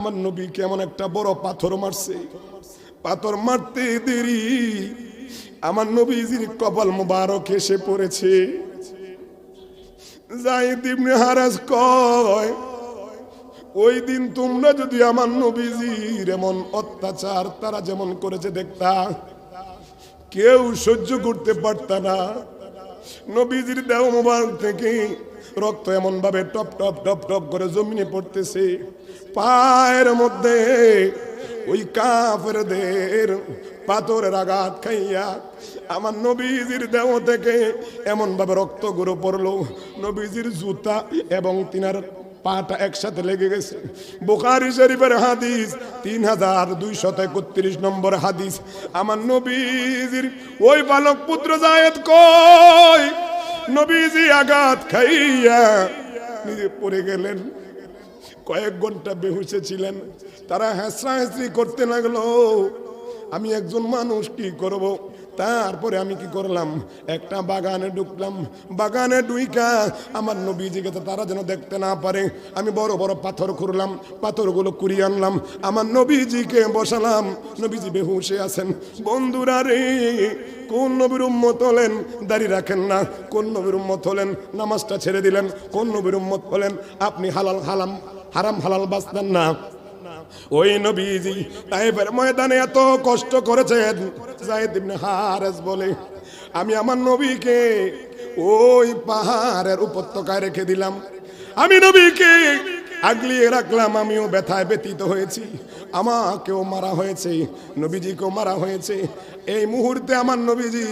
আমার নবী কেমন একটা বড় পাথর মারছে, পাথর মারতে দেরি আমার নবীজির কপাল মুবারক এসে পড়েছে। যায়েদ ইবনে হারেস কয়, ওই দিন তোমরা যদি আমার নবীজির এমন অত্যাচার তারা যেমন করেছে দেখতা, কেউ সহ্য করতে পারত না। নবীজির দেহ মুবারক থেকে রক্ত এমন ভাবে টপ টপ টপ টপ করে জমিনে পড়তেছে, পায়ের মধ্যে ওই কাফেরদের পাথরের আঘাত খাইয়া আমার নবীজির দেহ থেকে এমন ভাবে রক্ত গুঁড়ো পড়লো, নবীজির জুতা এবং তিনার পাটা একসাথে লেগে গেছে। বুখারী শরীফের হাদিস 3231 নম্বর হাদিস। আমার নবীজির ওই বালক পুত্র যায়েদ কই, নবীজি আঘাত খাইয়া নিজে পড়ে গেলেন, কয়েক ঘন্টা বেহুশে ছিলেন। তারা হাসরাহাসরি করতে লাগলো, আমি একজন মানুষ কি করব। তারপরে আমি কি করলাম, একটা বাগানে ঢুকলাম, বাগানে ঢুইকা আমার নবীজিকে তারা যেন দেখতে না পারে আমি বড় বড় পাথর খুঁড়লাম, পাথরগুলো কুড়িয়ে আনলাম, আমার নবীজিকে বসালাম। নবীজি বেহুশে আছেন। বন্ধুরা রে, কোন নবীর উম্মত হলেন দাঁড়িয়ে রাখেন না, কোন নবীর উম্মত হলেন নামাজটা ছেড়ে দিলেন, কোন নবীর উম্মত হলেন আপনি হারাম হালাল বাঁচতেন না। ওই নবীজি তায়েফের ময়দানে এত কষ্ট করেছেন। যায়েদ ইবনে হারেস বলে, আমি আমার নবীকে ওই পাহাড়ের উপত্যকায় রেখে দিলাম, আমি নবীকে আগলিয়ে রাখলাম, আমিও ব্যথায় ব্যতীত হয়েছি, আমাকেও মারা হয়েছে, নবীজিকেও মারা হয়েছে। এই মুহূর্তে আমার নবীজি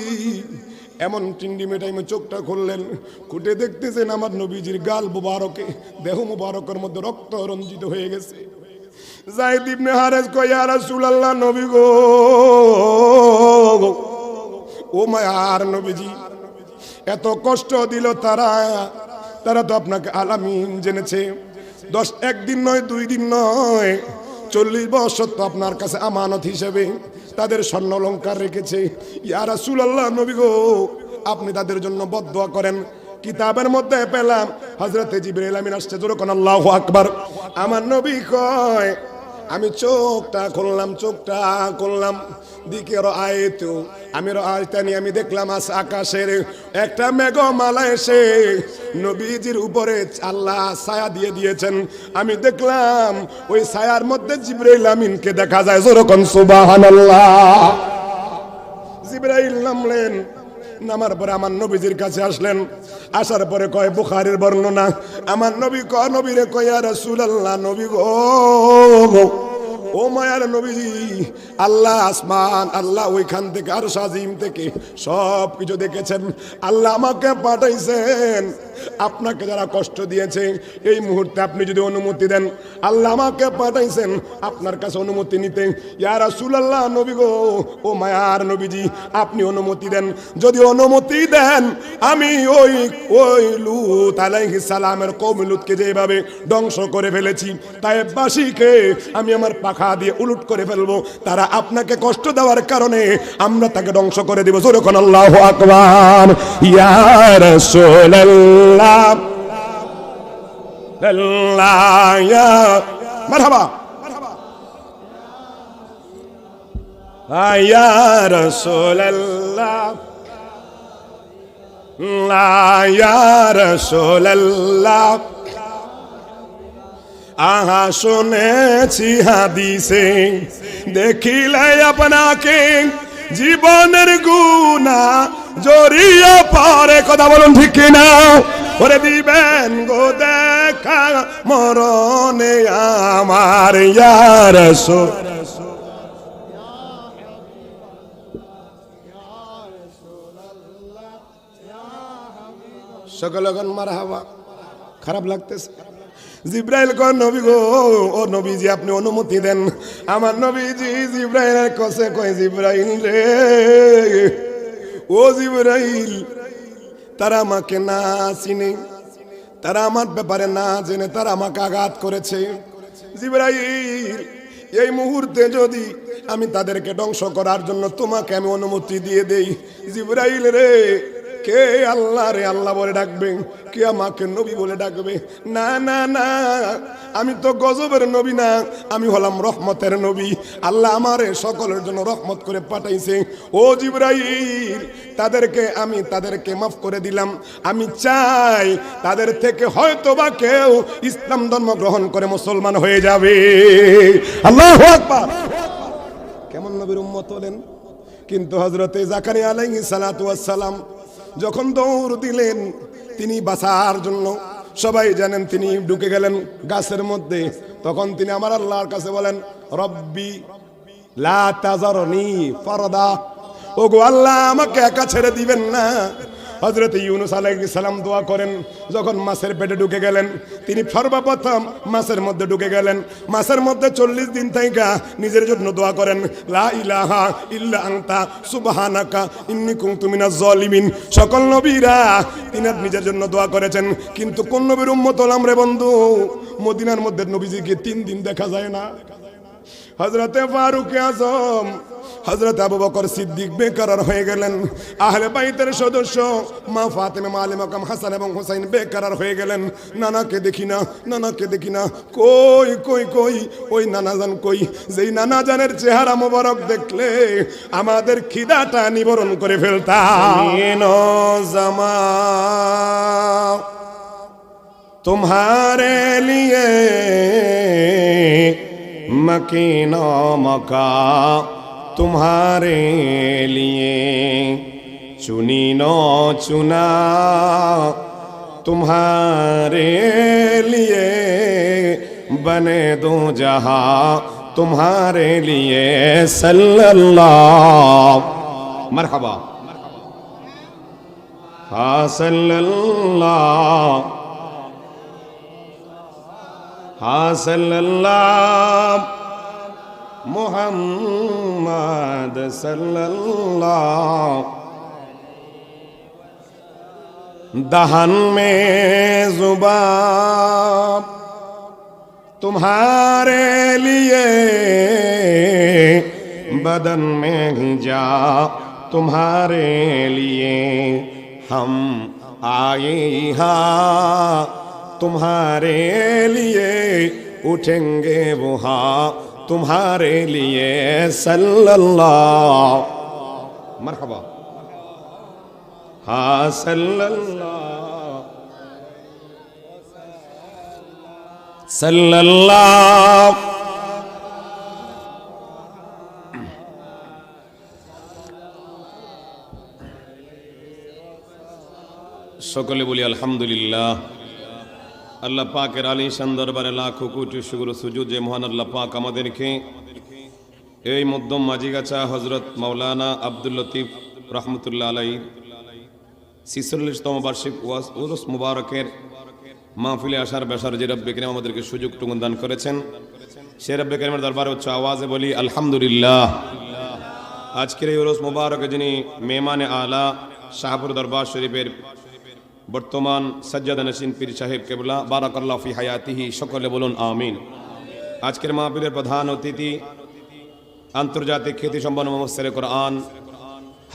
এমন টিন্ডিমে টাইমে চোখটা খুললেন, খুঁটে দেখতেছেন আমার নবীজির গাল মুবারকে, দেহ মুবারকের মধ্যে রক্ত রঞ্জিত হয়ে গেছে। যায়েদ ইবনে হারেস কয়, ইয়া রাসূলুল্লাহ, নবী গো, ও মায়ার নবীজি, এত কষ্ট দিল তারা তো আপনাকে আলামিন জেনেছে। একদিন নয়, 2 দিন নয়, 40 বছর তো আপনার কাছে আমানত হিসেবে তাদের স্বর্ণ অলংকার রেখেছে। ইয়া রাসূলুল্লাহ, নবী গো, আপনি তাদের জন্য বদদোয়া করেন। কিতাবের মধ্যে পেলাম হযরতে জিবরাইল আমিন আসছে, জোরে কোন আল্লাহু আকবার। আমার নবী কয়, আমি চোখটা খুললাম দিকে আয়তো আমি দেখলাম আকাশের একটা মেঘমালা এসে নবীজির উপরে আল্লাহ ছায়া দিয়ে দিয়েছেন। আমি দেখলাম ওই ছায়ার মধ্যে জিবরাইল আমিনকে দেখা যায়, জোরে কোন সুবহানাল্লাহ। জিবরাইল নামলেন, নামার পরে আমার নবীজির কাছে আসলেন। আসার পরে কয়, বুখারীর বর্ণনা, আমার নবী কয়, নবীরে কয়, ইয়া রাসূলুল্লাহ, নবী গো, ও মায়ার নবীজি, আল্লাহ আসমান, আল্লাহ ওইখান থেকে আরশ আজিম থেকে সব কিছু দেখেছেন। আল্লাহ আমাকে পাঠাইছেন আপনাকে যারা কষ্ট দিয়েছে, এই মুহূর্তে আপনি যদি অনুমতি দেন, আল্লাহ আমাকে পাঠাইছেন আপনার কাছে অনুমতি নিতে। ইয়া রাসূলুল্লাহ, নবী গো, ও মায়ার নবীজি, আপনি অনুমতি দেন। যদি অনুমতি দেন, আমি ওই লূত আলাইহিস সালামের কওম লূতকে যেভাবে ধ্বংস করে ফেলেছি, তায়েফবাসীকে আমি আমার পাখা দিয়ে উলুট করে ফেলবো। তারা আপনাকে কষ্ট দেওয়ার কারণে আমরা তাকে ধ্বংস করে দেব। জোরে কোন আল্লাহু আকবার। ইয়া রাসূলুল্লাহ, আল্লাহ, ইয়া মারহাবা, ইয়া রাসূলুল্লাহ, ইয়া রাসূলুল্লাহ, আহা শুনেছি হাদিসে, দেখিলে আপনাকে জীবনের গুনাহ জড়িয়ে পড়ে। কথা বলুন ঠিক কিনা? ওরে দিবেন গো দেখা মরণে আমার, ইয়া রাসূল। সকলগণ মারহাবা। খারাপ লাগতেছে? জিবরাইল কয়, নবী গো, ও নবীজি, আপনি অনুমতি দেন। আমার নবীজি জিবরাইলের কাছে কয়, জিবরাইল রে, ও জিবরাইল, তারা আমাকে না চিনে, তারা আমার ব্যাপারে না জেনে তারা আমাকে আঘাত করেছে। জিবরাইল, এই মুহূর্তে যদি আমি তাদেরকে ধ্বংস করার জন্য তোমাকে আমি অনুমতি দিয়ে দেই, জিবরাইল রে, কে আল্লাহ রে আল্লাহ বলে ডাকবে, কে আমাকে নবী বলে ডাকবে? না না না, আমি তো গজবের নবী না, আমি হলাম রহমতের নবী। আল্লাহ আমারে সকলের জন্য রহমত করে পাঠাইছে। ও জিবরাইল, তাদেরকে মাফ করে দিলাম। আমি চাই তাদের থেকে হয়তো বা কেউ ইসলাম ধর্ম গ্রহণ করে মুসলমান হয়ে যাবে। আল্লাহু আকবার। কেমন নবীর উম্মত হলেন। কিন্তু হযরতে জাকারিয়া আলাইহিস সালাতু ওয়াস সালাম যখন দৌড় দিলেন তিনি বাঁচার জন্য, সবাই জানেন তিনি ঢুকে গেলেন গাছের মধ্যে। তখন তিনি আমার আল্লাহর কাছে বলেন, রব্বি লা তাজারনি ফারদা, ওগো আল্লাহ আমাকে একা ছেড়ে দিবেন না। হযরত ইউনূস আলাইহিস সালাম দোয়া করেন, যখন মাছের পেটে ঢুকে গেলেন তিনি সর্বপ্রথম মাছের মধ্যে ঢুকে গেলেন। মাছের মধ্যে 40 দিন থাইকা নিজের জন্য দোয়া করেন, লা ইলাহা ইল্লা আনতা সুবহানাকা ইন্নী কুনতু মিনাজ জালিমিন। সকল নবীরা তিনি নিজের জন্য দোয়া করেছেন, কিন্তু কোন নবীর উম্মত হলাম রে বন্ধু, মদিনার মধ্যে নবীজিকে 3 দিন দেখা যায় না। হযরতে ফারুক আযম, হযরত আবু বকর সিদ্দিক বেকরার হয়ে গেলেন। আহলে বাইতের সদস্য মা ফাতেমা, মা আলী মাকাম হাসান এবং হুসাইন বেকরার হয়ে গেলেন। নানাকে দেখি না, নানাকে দেখি না, কই কই কই ওই নানাজান কই? যেই নানাজানের চেহারা মোবারক দেখলে আমাদের খিদাটা নিবারণ করে ফেলতাম। জামা तुम्हारे लिए मकीनो मका तुम्हारे लिए चुनी नो चुना तुम्हारे लिए बने दो जहां तुम्हारे लिए सल्लल्लाहु मरहबा हाँ सल्लल्लाहु हाँ सल्लल्लाहु मुहम्मद सल्लल्लाहु। दहन में जुबान तुम्हारे लिए, बदन में जा तुम्हारे लिए, हम आए यहाँ तुम्हारे लिए, उठेंगे वहाँ तुम्हारे लिए सल्लल्लाहु मरहबा हाँ सल्लल्लाहु सल्लल्लाहु। সকলে বলি আলহামদুলিল্লাহ। আল্লাহ পাকের আলিশান দরবারে লাখো কোটি শুকর সুজুদ যে মহান আল্লাহ পাক আমাদেরকে এই মধ্যম মাঝিগাছা হযরত মাওলানা আব্দুল লতিফ রহমতুল্লাহ আলাইহি 46তম বার্ষিক উরুস মুবারকের মাহফিলে আসার বেশার যে রব্বে করিম আমাদেরকে সুযোগ টুকুন দান করেছেন, সে রব্বে করিমের দরবারে উচ্চ আওয়াজে বলি আলহামদুলিল্লাহ। আজকের এই উরুস মুবারকে যিনি মেহমানে আলা শাহপুর দরবার শরীফের বর্তমান সাজ্জাদা নশীন পীর সাহেব কেবলা বারাকাল্লাহু ফি হায়াতিহি, সকলে বলুন আমিন। আজকের মাহফিলের প্রধান অতিথি আন্তর্জাতিক খ্যাতিসম্পন্ন মুফাসসিরে কোরআন,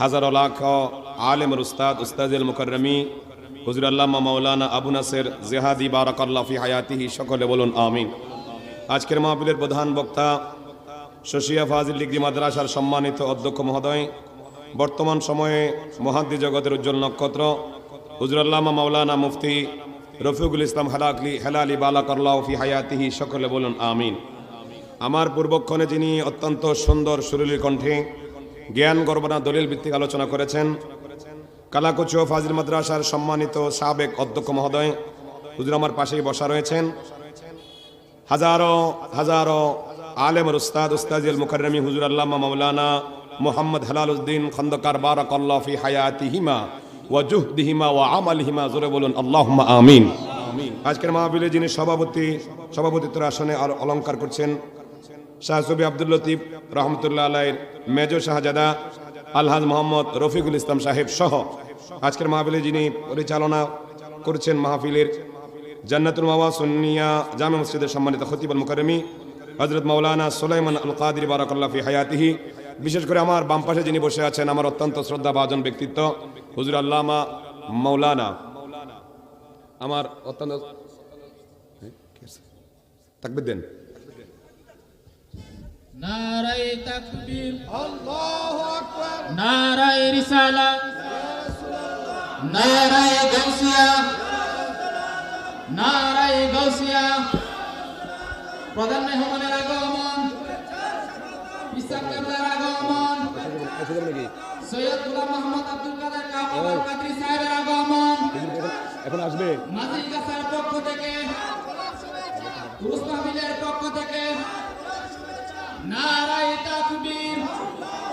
হাজারো লাখ আলেম উস্তাদ উস্তাদুল মুকাররমি হুজুর আল্লামা মাওলানা আবু নাসের জিহাদি বারাকাল্লাহু ফি হায়াতিহি, সকলে বলুন আমিন। আজকের মাহফিলের প্রধান বক্তা শশিয়া ফাজিল ডিগ্রি মাদ্রাসার সম্মানিত অধ্যক্ষ মহোদয়, বর্তমান সময়ে মুহাদ্দিস জগতের উজ্জ্বল নক্ষত্র হুজুর আল্লামা মাওলানা মুফতি রফিকুল ইসলাম হেলালি বারাকাল্লাহু ফি হায়াতিহি, সকলে বলুন আমিন। আমার পূর্বক্ষণে যিনি অত্যন্ত সুন্দর সুরেলী কণ্ঠে জ্ঞান গর্বনা দলিল ভিত্তিক আলোচনা করেছেন, কালাকুচি ও ফাজিল মাদ্রাসার সম্মানিত সাবেক অধ্যক্ষ মহোদয় হুজুর আমার পাশেই বসা রয়েছেন। হাজারো হাজারো আলেম উস্তাদ উস্তাদুল মুকাররমি হুজুর আল্লামা মাওলানা মুহাম্মদ হেলালুদ্দিন খন্দকার বারাকাল্লাহু ফি হায়াতিহিমা ওয়া জুহদিহিমা ওয়া আমালিহিমা, জোরে বলুন আল্লাহুম্মা আমিন। আজকের মাহফিলে যিনি সভাপতিত্ব আসনে অলংকার করছেন শাহ সুফি আব্দুল লতিফ রহমতুল্লাহ আলাইহির মেজর শাহজাদা আলহাজ মোহাম্মদ রফিকুল ইসলাম সাহেব সহ আজকের মাহফিলে যিনি পরিচালনা করছেন মাহফিলের জান্নাতুল মাওয়া সুন্নিয়া জামে মসজিদের সম্মানিত খতিব আল মুকাররমি হযরত মাওলানা সুলাইমান আল কাদির বারাকাল্লাহু ফি হায়াতিহি, বিশেষ করে আমার বাম পাশে যিনি বসে আছেন আমার অত্যন্ত শ্রদ্ধাভাজন ব্যক্তিত্ব হুজুর আল্লামা মাওলানা আমার অত্যন্ত তাকবীর দেন। নারায়ে তাকবীর, আল্লাহু আকবার, নারায়ে রিসালাত, নারায়ে গাউসিয়া, নারায়ে গাউসিয়া। প্রধান মেহমানের আগমন, ইসা কেবলার আগমন, সৈয়দ গোলাম মোহাম্মদ আব্দুল কাদের কামাল কাদরি সাহেবের আগমন এখন আসবে। মাদ্রাসার পক্ষ থেকে, পুরুষ মাহফিলের পক্ষ থেকে নারায়ে তাকবীর।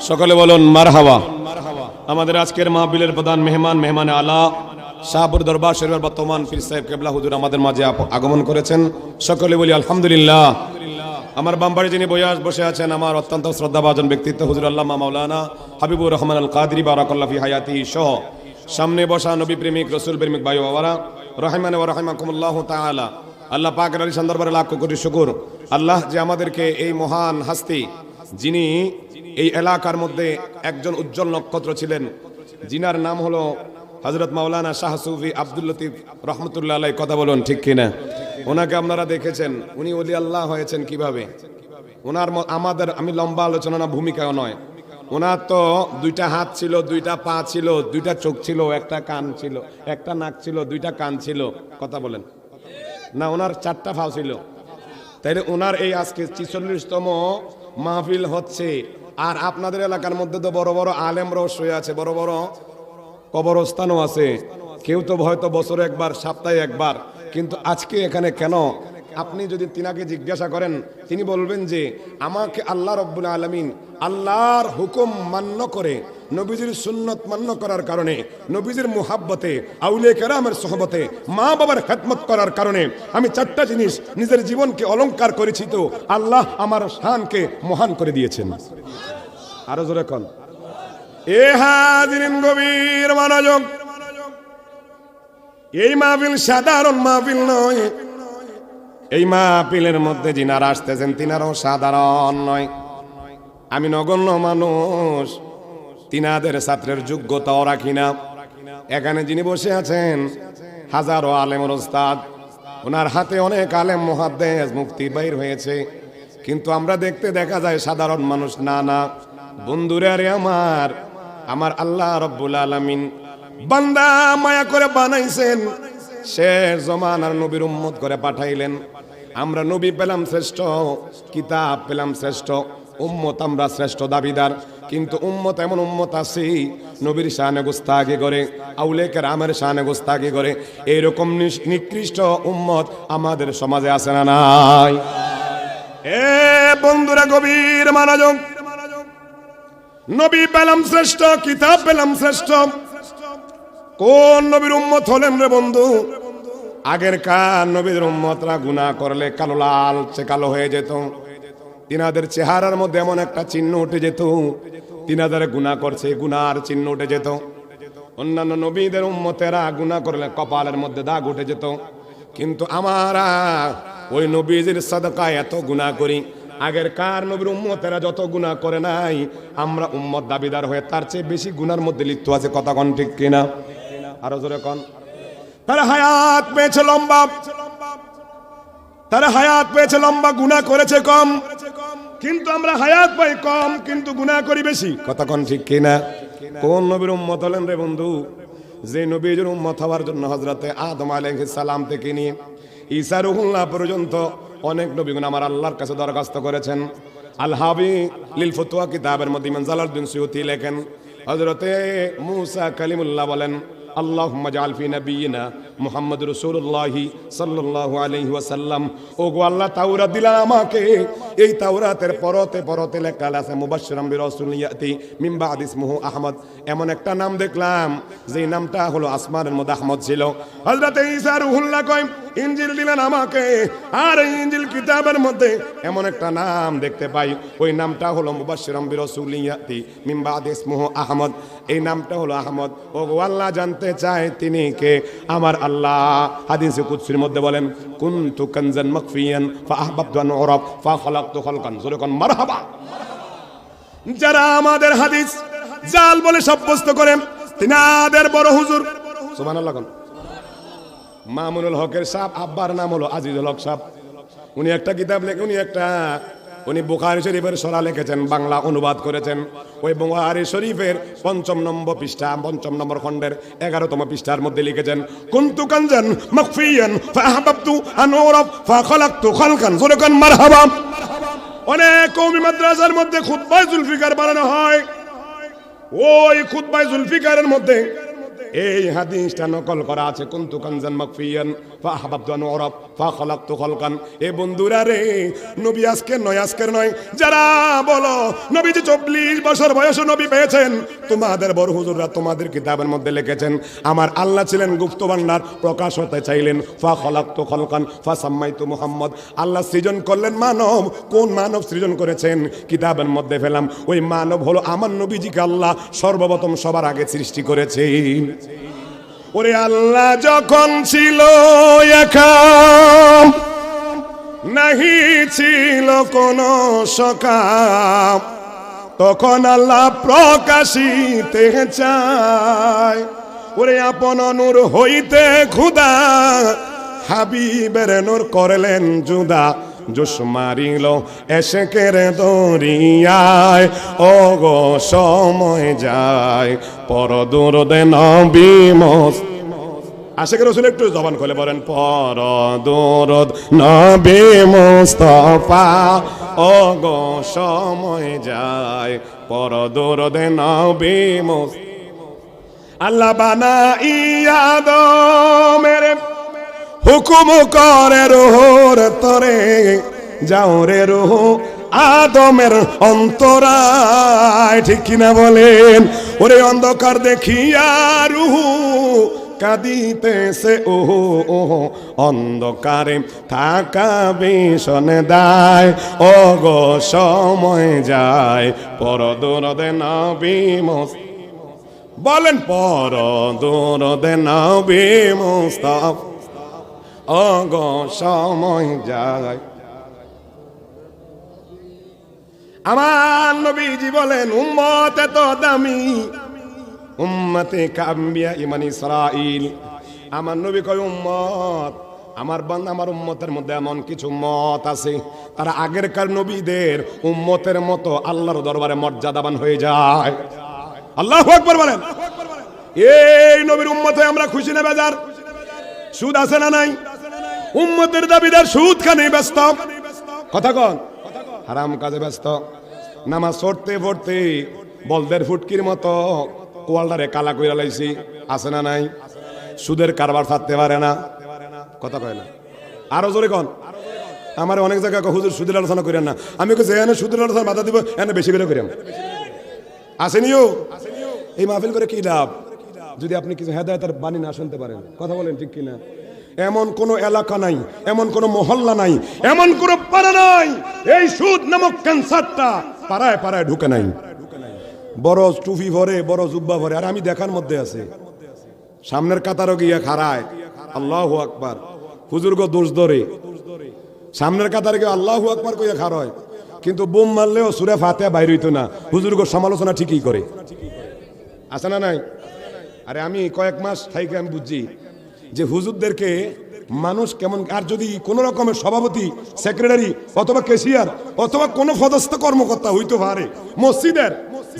সকলে বলুন মারহাবা। আমাদের আজকের মাহফিলের প্রধান মেহমানে আলা শাহপুর দরবার শরীফের বর্তমান পীর সাহেব কেবলা হুজুর আমাদের মাঝে আগমন করেছেন। সকলে বলি আলহামদুলিল্লাহ। আমার বামবাড়ি যিনি বসে আছেন, আমার অত্যন্ত শ্রদ্ধাভাজন ব্যক্তিত্ব হুজুর আল্লামা মাওলানা হাবিবুর রহমান আল কাদরি বারাকাল্লাহু ফি হায়াতিহি সহ সামনে বসা নবী প্রেমিক রসুল প্রেমিক ভাই বাবারা রহিমান ওয়া রাহিমাকুমুল্লাহ তাআলা। আল্লাহ পাকের আলিশান দরবারে লাখ কোটি শুকর, আল্লাহ যে আমাদেরকে এই মহান হাস্তি, যিনি এই এলাকার মধ্যে একজন উজ্জ্বল নক্ষত্র ছিলেন, যিনার নাম হলো হযরত মাওলানা শাহ সুফি আব্দুল লতিফ রহমতুল্লাহ আলাইহি। কথা বলুন ঠিক কিনা? ওনাকে আপনারা দেখেছেন, উনি ওলি আল্লাহ হয়েছেন কিভাবে। ওনার আমি লম্বা আলোচনা না, ভূমিকাও নয়। ওনার তো দুইটা হাত ছিল, দুইটা পা ছিল, দুইটা চোখ ছিল, একটা কান ছিল, একটা নাক ছিল, দুইটা কান ছিল। কথা বলেন না, ওনার চারটা পা ছিল। তাইলে ওনার এই আজকে ৪৬তম মাহফিল হচ্ছে। আর আপনাদের এলাকার মধ্যে তো বড় বড় আলেমরাও শুয়ে আছে, বড় বড় কবরস্থানও আছে। কেউ তো হয়তো বছরে একবার, সপ্তাহে একবার, কিন্তু আজকে এখানে কেন? আপনি যদি তিনাকে জিজ্ঞাসা করেন, তিনি বলবেন যে আমাকে আল্লাহ রাব্বুল আলামিন আল্লাহর হুকুম মান্য করে, নবীজির সুন্নত মান্য করার কারণে, নবীজির মুহাব্বতে, আউলিয়া কেরামের সোহবতে, মা বাবার খেদমত করার কারণে আমি চারটা জিনিস নিজের জীবনকে অলংকার করেছি, তো আল্লাহ আমার শানকে মহান করে দিয়েছেন। আরো জোরে কোন এ হাজিরিন, গভীর মনোযোগ। এই মাহফিল সাধারণ মাহফিল নয়। এই মাহফিলের মধ্যে যিনারা আসতেছেন তিনারাও সাধারণ নয়। আমি নগণ্য মানুষ, তিনাদের ছাত্রের যোগ্যতাও রাখি না। এখানে যিনি বসে আছেন হাজারো আলেমের ওস্তাদ, ওনার হাতে অনেক আলেম মুহাদ্দিস মুফতি বাইর হয়েছে, কিন্তু আমরা দেখতে দেখা যায় সাধারণ মানুষ। না না বন্ধুরে, আরে আমার আল্লাহ রাব্বুল আলামিন বান্দা মায়া করে বানাইছেন, শেষ জমানার নবীর উম্মত করে পাঠাইলেন। আমরা নবী পেলাম শ্রেষ্ঠ, কিতাব পেলাম শ্রেষ্ঠ, উম্মত আমরা শ্রেষ্ঠ দাবিদার। কিন্তু উম্মত এমন উম্মত আছে নবীর শানে গুস্তাখি করে, আউলিয়া কেরামের শানে গুস্তাখি করে। এইরকম নিকৃষ্ট উম্মত আমাদের সমাজে আছে না নাই? এ বন্ধুরা, গভীর মনোযোগ। নবী পেলাম শ্রেষ্ঠ, কিতাব পেলাম শ্রেষ্ঠ। কোন নবীর উম্মত হলেন রে বন্ধু? আগের কার নবীর উম্মতরা গুনাহ করলে কালো লালচে কালো হয়ে যেত। তিনাদের চেহারার মধ্যে এমন একটা চিহ্ন উঠে যেত, তিনাদের গুনাহ করছে, গুনার চিহ্ন উঠে যেত। অন্যান্য নবীদের উম্মতেরা গুনাহ করলে কপালের মধ্যে দাগ উঠে যেত। কিন্তু আমরা ওই নবীজির সাদকায় এত গুনাহ করি, আগের কার নবীর উম্মতেরা যত গুনাহ করে নাই, আমরা উম্মত দাবিদার হয়ে তার চেয়ে বেশি গুনার মধ্যে লিপ্ত আছে। কথা কোন ঠিক কিনা? আরো জোরে কোন। তারা হায়াত পেয়েছে লম্বা, তারা হায়াত পেয়েছে লম্বা, গুনাহ করেছে কম। কিন্তু আমরা হায়াত পাই কম, কিন্তু গুনাহ করি বেশি। কথা কোন ঠিক কিনা? কোন নবীর উম্মত হলেন রে বন্ধু? যে নবীর উম্মত হওয়ার জন্য হযরতে আদম আলাইহিস সালাম থেকে নিয়ে ঈসা রুহুল্লাহ পর্যন্ত অনেক নবীগণ আমার আল্লাহর কাছে দরখাস্ত করেছেন। আল হাবি লিল ফতোয়া কিতাবের মধ্যে ইমাম জালালউদ্দিন সুয়ুতি লেখেন, হযরতে মূসা কালিমুল্লাহ বলেন, আল্লাহুম্মা জাআল ফি নাবিয়িনা মুহাম্মদ রাসূলুল্লাহি সাল্লাল্লাহু আলাইহি ওয়াসাল্লাম। ওগো আল্লাহ, তাওরাত দিলেন আমাকে, এই তাওরাতের পরতে পরতে লেখা আছে মুবাশশিরাম বিরাসূলিন ইয়াতি মিন বাদি ইসমুহু আহমদ। এমন একটা নাম দেখলাম যে নামটা হলো আসমানের মধ্যে আহমদ ছিল। হযরতে ঈসা রুহুল্লাহ কয় ইনজিল দিলেন আমাকে, আর এই ইনজিল কিতাবের মধ্যে এমন একটা নাম দেখতে পাই, ওই নামটা হলো মুবাশশিরাম বিরাসূলিন ইয়াতি মিন বাদি ইসমুহু আহমদ। এই নামটা হলো আহমদ। ওগো আল্লাহ জানতে চায় তিনি কে? আমার আল্লাহ হাদিসে কুদসির মধ্যে বলেন, কুনতু কানজান মাখফিয়ান ফাআহবাবতু আন উরাফ ফাখালাকতু খালকান। জোরে কোন মারহাবা। যারা আমাদের হাদিস জাল বলে সাব্যস্ত করেন, তিনাদের বড় হুজুর সুবহানাল্লাহ কোন মামুনুল হকের সাহেব, আব্বার নাম হলো আজিজুল হক সাহেব। উনি একটা কিতাব লেখেন, উনি বুখারী শরীফের সরা লিখেছেন, বাংলা অনুবাদ করেছেন। ওই বুখারী শরীফের ৫ম নম্বর পৃষ্ঠা, ৫ম নম্বর খণ্ডের ১১তম পৃষ্ঠার মধ্যে লিখেছেন, কুনতু কানজান মাখফিয়ান ফাআহবাবতু আন উরাফ ফাখালাকতু খালকান। জোরে কোন মারহাবা। অনেক কওমি মাদ্রাসার মধ্যে খুতবায়ে জুলফিকার বানানো হয়। ওই খুতবায়ে জুলফিকারের মধ্যে এই হাদিসটা নকল করা আছে, কুনতু কানজান মাখফিয়ান ফাআহবাবতু আন উরাফ ফাখালাকতু খালকান। এ বন্ধুরা রে, নবী আজকের নয়, যারা বলো নবীজি ৪০ বছর বয়সে নবী পেয়েছেন, তোমাদের বড় হুজুররা তোমাদের কিতাবের মধ্যে লিখেছেন আমার আল্লাহ ছিলেন গুপ্ত ভান্ডার, প্রকাশ হতে চাইলেন ফাখালাকতু খালকান ফাসাম্মাইতু মুহাম্মদ। আল্লাহ সৃজন করলেন মানব। কোন মানব সৃজন করেছেন? কিতাবের মধ্যে পেলাম ওই মানব হলো আমার নবীজিকে আল্লাহ সর্বপ্রথম সবার আগে সৃষ্টি করেছেন। ওরে আল্লাহ যখন ছিল একা, নাহি ছিল কোন সকাম, তখন আল্লাহ প্রকাশিতে চায়। ওরে আপন নূর হইতে খুদা হাবিবের নূর করলেন জুদা, জোশ মারিল এশেকের দরিয়ায়, ও গো সময় যায় পর দুরুদে নবী মোস্তফা। আশিক রাসূল একটু জবান খুলে বলেন, পর দুরুদ নবী মোস্তফা, ও গো সময় যায় পর দুরুদে নবী মোস্তফা। আল্লাহ বানাইয়া আদমের হুকুম করে রুহুর তরে, যাও রে রুহ আদমের অন্তরায়। ঠিক কিনা বলেন? ওরে অন্ধকার দেখিয়া রুহু কাঁদিতেছে, ওহো ওহো অন্ধকারে থাকা ভীষণ দায়, ও গো সময় যায় পর দুরুদে নবী মোস্তফা। বলেন পর দুরুদে নবী মোস্তফা, ও গো সময় যায়। আমার নবীজি বলেন উম্মত এত দামি, উম্মতে কাম্বিয়া ইমান ইসরাইল। আমার নবী কয় উম্মত, আমার উম্মতের মধ্যে এমন কিছু উম্মত আছে তারা আগেরকার নবীদের উম্মতের মতো আল্লাহর দরবারে মর্যাদাবান হয়ে যায়। আল্লাহু আকবার বলেন। এই নবীর উম্মত হয়ে আমরা খুশি না বেজার? সুদ আছে না নাই? উম্মতের দাবিদার সুদ খানে ব্যস্ত, কথা কন হারাম কাজে ব্যস্ত। নামাজ পড়তে পড়তে বলদের ফুটকির মতো কোয়ালটারে কালা কইরা লাইছি, আছে না নাই? সুদের কারবার ছাড়তে পারে না, কথা কয় না। আরো জোরে কন। আমার অনেক জায়গায় হুজুর সুদের আলোচনা করেন না। আমি যে এনে সুদের আলোচনা বাধা দিব, এনে বেশি করে করেন। আসেনিও এই মাহফিল করে কি লাভ যদি আপনি কিছু হেদায়েতের বাণী না শুনতে পারেন? কথা বলেন ঠিক কিনা? এমন কোন এলাকা নাই, এমন কোন মহল্লা নাই, এমন কোন পাড়া নাই এই সুদ নামক ক্যান্সারটা পাড়ায় পাড়ায় ঢুকে নাই। বড় টুপি ভরে, বড় জুব্বা ভরে, আর আমি দেখার মধ্যে আছে সামনের কাতারও গিয়া খাড়ায় আল্লাহু আকবার, হুজুর গো দোষ ধরে সামনের কাতারে গিয়ে আল্লাহু আকবার কইয়া খাড়ায়, কিন্তু বোম মারলেও সূরা ফাতিহা বাইর হইতো না। হুজুর গো সমালোচনা ঠিকই করে, আছে না নাই? আরে আমি কয়েক মাস থাইকে আমি বুঝছি যে হুজুরদেরকে মানুষ কেমন। আর যদি কোন রকমের সভাপতি, সেক্রেটারি অথবা ক্যাশিয়ার অথবা কোনো পদস্থ কর্মকর্তা হইতে পারে মসজিদের,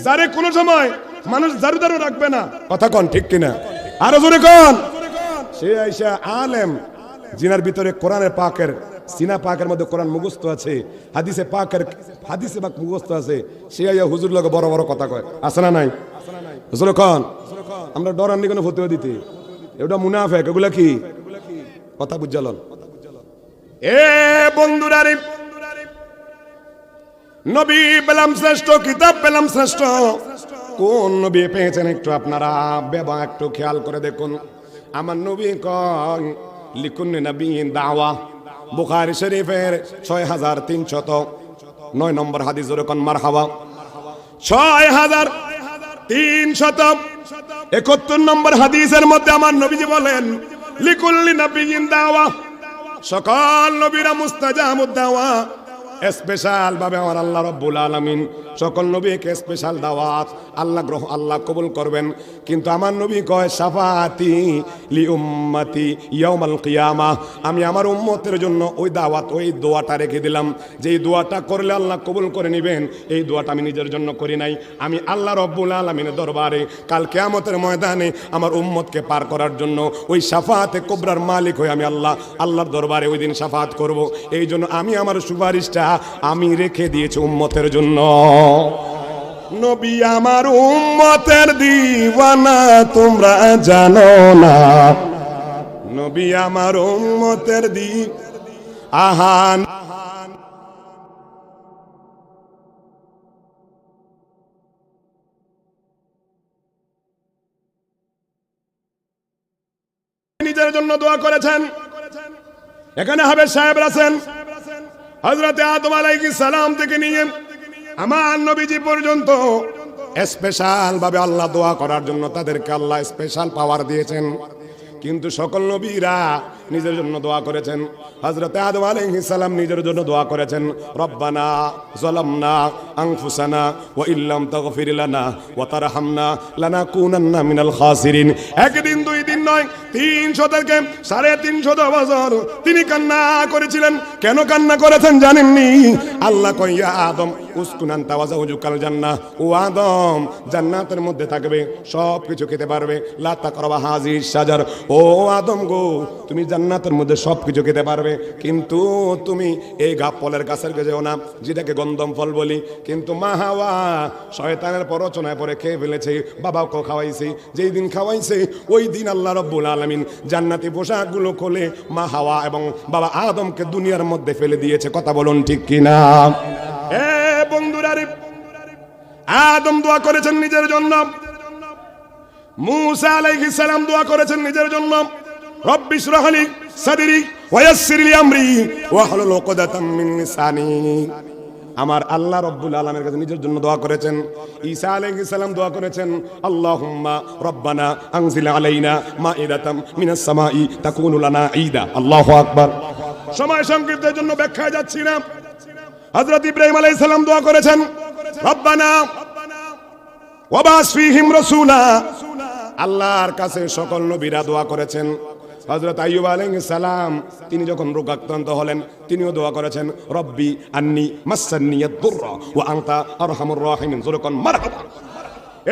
যারে কোনো সময় মানুষ দারুদারু রাখবে না, কথা কন ঠিক কিনা? আরো জোরে কন। সে আইসা আলেম, জিনার ভিতরে কোরআনের পাকের সিনা পাকের মধ্যে কোরআন মুখস্থ আছে, হাদিসে পাকের হাদিসে পাক মুখস্থ আছে, সে আইয়া হুজুর লগে বড় বড় কথা কয়, আছে না নাই? জোরে কন। আমরা ডরান্নি কোনো ফতোয়া দিতে, এটা মুনাফেক, এগুলা কি কথা বুঝালন? এ বন্ধুরা রে, নবী পেলাম শ্রেষ্ঠ, কিতাব পেলাম শ্রেষ্ঠ। কোন নবী পেয়েছেন একটু আপনারা বেবা একটু খেয়াল করে দেখুন। আমার নবী কয় লিকুল্লি নবিয়্যিন দাওয়া, বুখারী শরীফের 6309 নম্বর হাদিস। জোরে কোন মারহাবা। 6371 নম্বর হাদিসের মধ্যে আমার নবীজি বলেন লিকুল্লি নবিয়্যিন দাওয়া, সকল নবীরা মুস্তাজাবুদ দাওয়া, স্পেশাল ভাবে আমার আল্লাহ রাব্বুল আলামিন সকল নবীকে স্পেশাল দাওয়াত আল্লাহ কবুল করবেন। কিন্তু আমার নবী কয় শাফাতি লি উম্মতি ইয়াউমাল কিয়ামাহ, আমি আমার উম্মতের জন্য ওই দাওয়াত ওই দোয়াটা রেখে দিলাম, যেই দোয়াটা করলে আল্লাহ কবুল করে নেবেন। এই দোয়াটা আমি নিজের জন্য করি নাই, আমি আল্লাহ রাব্বুল আলামিনের দরবারে কাল কিয়ামতের ময়দানে আমার উম্মতকে পার করার জন্য ওই শাফাতে কুবরার মালিক হয়ে আমি আল্লাহর দরবারে ওই দিন শাফাত করব। এই জন্য আমি আমার সুপারিশটা আমি রেখে দিয়েছি উম্মতের জন্য। নবী আমার উম্মতের দিওয়ানা তোমরা জানো না, নবী আমার উম্মতের আহান নিজের জন্য দোয়া করেছেন। এখানে হাবেজ সাহেব আছেন, হযরতে আদম আলাইহিস সালাম থেকে নিয়ে আমার নবীজি পর্যন্ত স্পেশাল ভাবে আল্লাহ দোয়া করার জন্য তাদেরকে আল্লাহ স্পেশাল পাওয়ার দিয়েছেন। কিন্তু সকল নবীরা নিজের জন্য দোয়া করেছেন। হযরতে আদম আলাইহিস সালাম নিজের জন্য দোয়া করেছেন, রব্বানা যালামনা আনফুসানা ওয়া ইল্লাম তাগফির লানা ওয়া তারহামনা লানাকুনান্না মিনাল খাসিরিন। একদিন দুই দিন নয়, 300 থেকে 350 বছর তিনি কান্না করেছিলেন। কেন কান্না করেছেন জানেননি? আল্লাহ কয় ইয়া আদম উসকুন আনতা ওয়া যাওজুকাল জান্নাহ, ও আদম জান্নাতের মধ্যে থাকবে, সব কিছু খেতে পারবে। লা তাকরাবা হাযিহিশ শাজার, ও আদম গো তুমি জান্নাতের মধ্যে সব কিছু খেতে পারবে, কিন্তু তুমি এই ফলের গাছের যেও না, যেটাকে গন্ধম ফল বলি। কিন্তু মা হাওয়া শয়তানের প্ররোচনায় পরে খেয়ে ফেলেছে, বাবাকে খাওয়াইছে। যেই দিন খাওয়াইছে ওই দিন আল্লাহ রাব্বুল আলামিন জান্নাতি পোশাকগুলো খুলে মা হাওয়া এবং বাবা আদমকে দুনিয়ার মধ্যে ফেলে দিয়েছে। কথা বলুন ঠিক কিনা? এ বন্ধুরা, আদম দোয়া করেছেন নিজের জন্য, মুসা আলাইহিস সালাম দোয়া করেছেন নিজের জন্য, রব্বি ইশরাহ লি সাদরি ওয়া ইয়াসসির লি আমরি ওয়াহলুল উকদাতাম মিন লিসানি। আমার আল্লাহ রাব্বুল আলামিনের কাছে নিজের জন্য দোয়া করেছেন। ঈসা আলাইহিস সালাম দোয়া করেছেন, আল্লাহুম্মা রাব্বানা আনজিল আলাইনা মাইদাতাম মিনাস সামাই তাকুনু লানা ঈদা। আল্লাহু আকবার। সময় সংক্ষিপ্তের জন্য ব্যাখ্যায় যাচ্ছি না। হযরত ইব্রাহিম আলাইহিস সালাম দোয়া করেছেন, রব্বানা ওয়াবাস ফীহিম রাসূলা। আল্লাহর কাছে সকল নবীরা দোয়া করেছেন। হযরত আইয়ুব আলাইহিস সালাম তিনি যখন রোগাক্রান্ত হলেন তিনিও দোয়া করেছেন, রব্বি আন্নি মাসান্নিয়াদ দুররা ওয়া আনতা আরহামুর রাহিমিন। যখন মারহাবা।